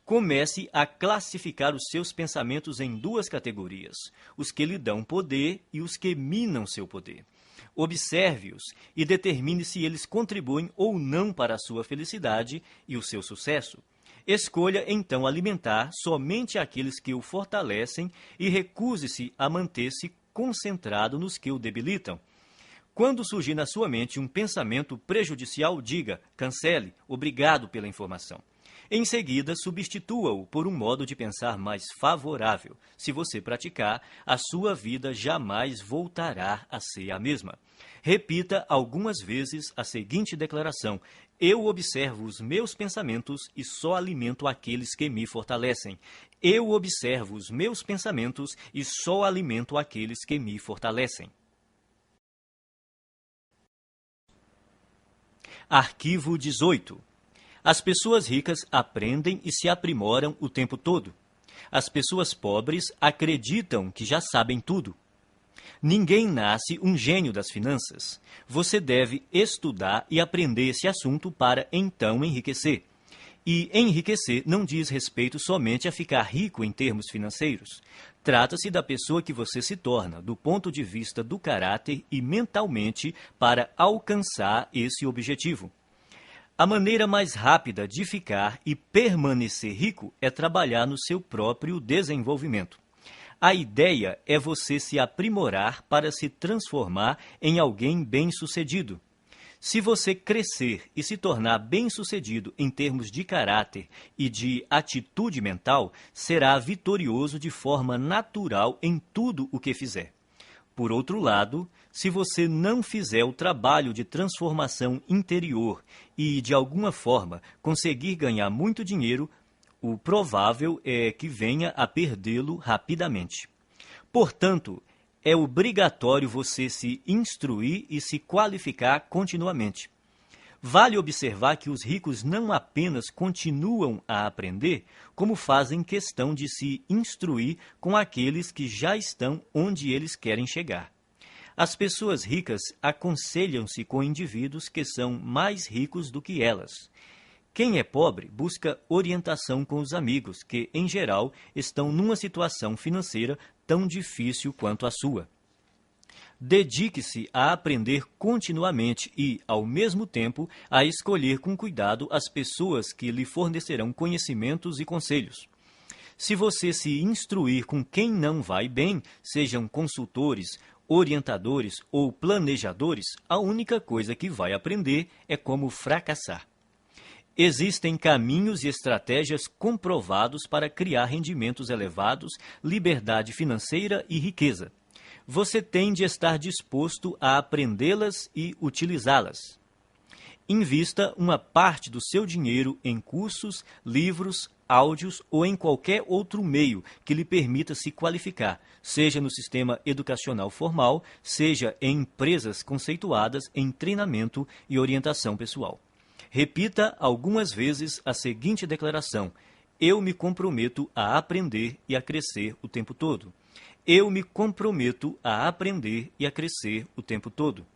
Comece a classificar os seus pensamentos em duas categorias: os que lhe dão poder e os que minam seu poder. Observe-os e determine se eles contribuem ou não para a sua felicidade e o seu sucesso. Escolha, então, alimentar somente aqueles que o fortalecem e recuse-se a manter-se concentrado nos que o debilitam. Quando surgir na sua mente um pensamento prejudicial, diga: cancele, obrigado pela informação. Em seguida, substitua-o por um modo de pensar mais favorável. Se você praticar, a sua vida jamais voltará a ser a mesma. Repita algumas vezes a seguinte declaração: eu observo os meus pensamentos e só alimento aqueles que me fortalecem. Eu observo os meus pensamentos e só alimento aqueles que me fortalecem. Arquivo 18. As pessoas ricas aprendem e se aprimoram o tempo todo. As pessoas pobres acreditam que já sabem tudo. Ninguém nasce um gênio das finanças. Você deve estudar e aprender esse assunto para então enriquecer. E enriquecer não diz respeito somente a ficar rico em termos financeiros. Trata-se da pessoa que você se torna, do ponto de vista do caráter e mentalmente, para alcançar esse objetivo. A maneira mais rápida de ficar e permanecer rico é trabalhar no seu próprio desenvolvimento. A ideia é você se aprimorar para se transformar em alguém bem-sucedido. Se você crescer e se tornar bem-sucedido em termos de caráter e de atitude mental, será vitorioso de forma natural em tudo o que fizer. Por outro lado, se você não fizer o trabalho de transformação interior e, de alguma forma, conseguir ganhar muito dinheiro, o provável é que venha a perdê-lo rapidamente. Portanto, é obrigatório você se instruir e se qualificar continuamente. Vale observar que os ricos não apenas continuam a aprender, como fazem questão de se instruir com aqueles que já estão onde eles querem chegar. As pessoas ricas aconselham-se com indivíduos que são mais ricos do que elas. Quem é pobre busca orientação com os amigos, que, em geral, estão numa situação financeira tão difícil quanto a sua. Dedique-se a aprender continuamente e, ao mesmo tempo, a escolher com cuidado as pessoas que lhe fornecerão conhecimentos e conselhos. Se você se instruir com quem não vai bem, sejam consultores, orientadores ou planejadores, a única coisa que vai aprender é como fracassar. Existem caminhos e estratégias comprovados para criar rendimentos elevados, liberdade financeira e riqueza. Você tem de estar disposto a aprendê-las e utilizá-las. Invista uma parte do seu dinheiro em cursos, livros, áudios ou em qualquer outro meio que lhe permita se qualificar, seja no sistema educacional formal, seja em empresas conceituadas em treinamento e orientação pessoal. Repita algumas vezes a seguinte declaração: eu me comprometo a aprender e a crescer o tempo todo. Eu me comprometo a aprender e a crescer o tempo todo.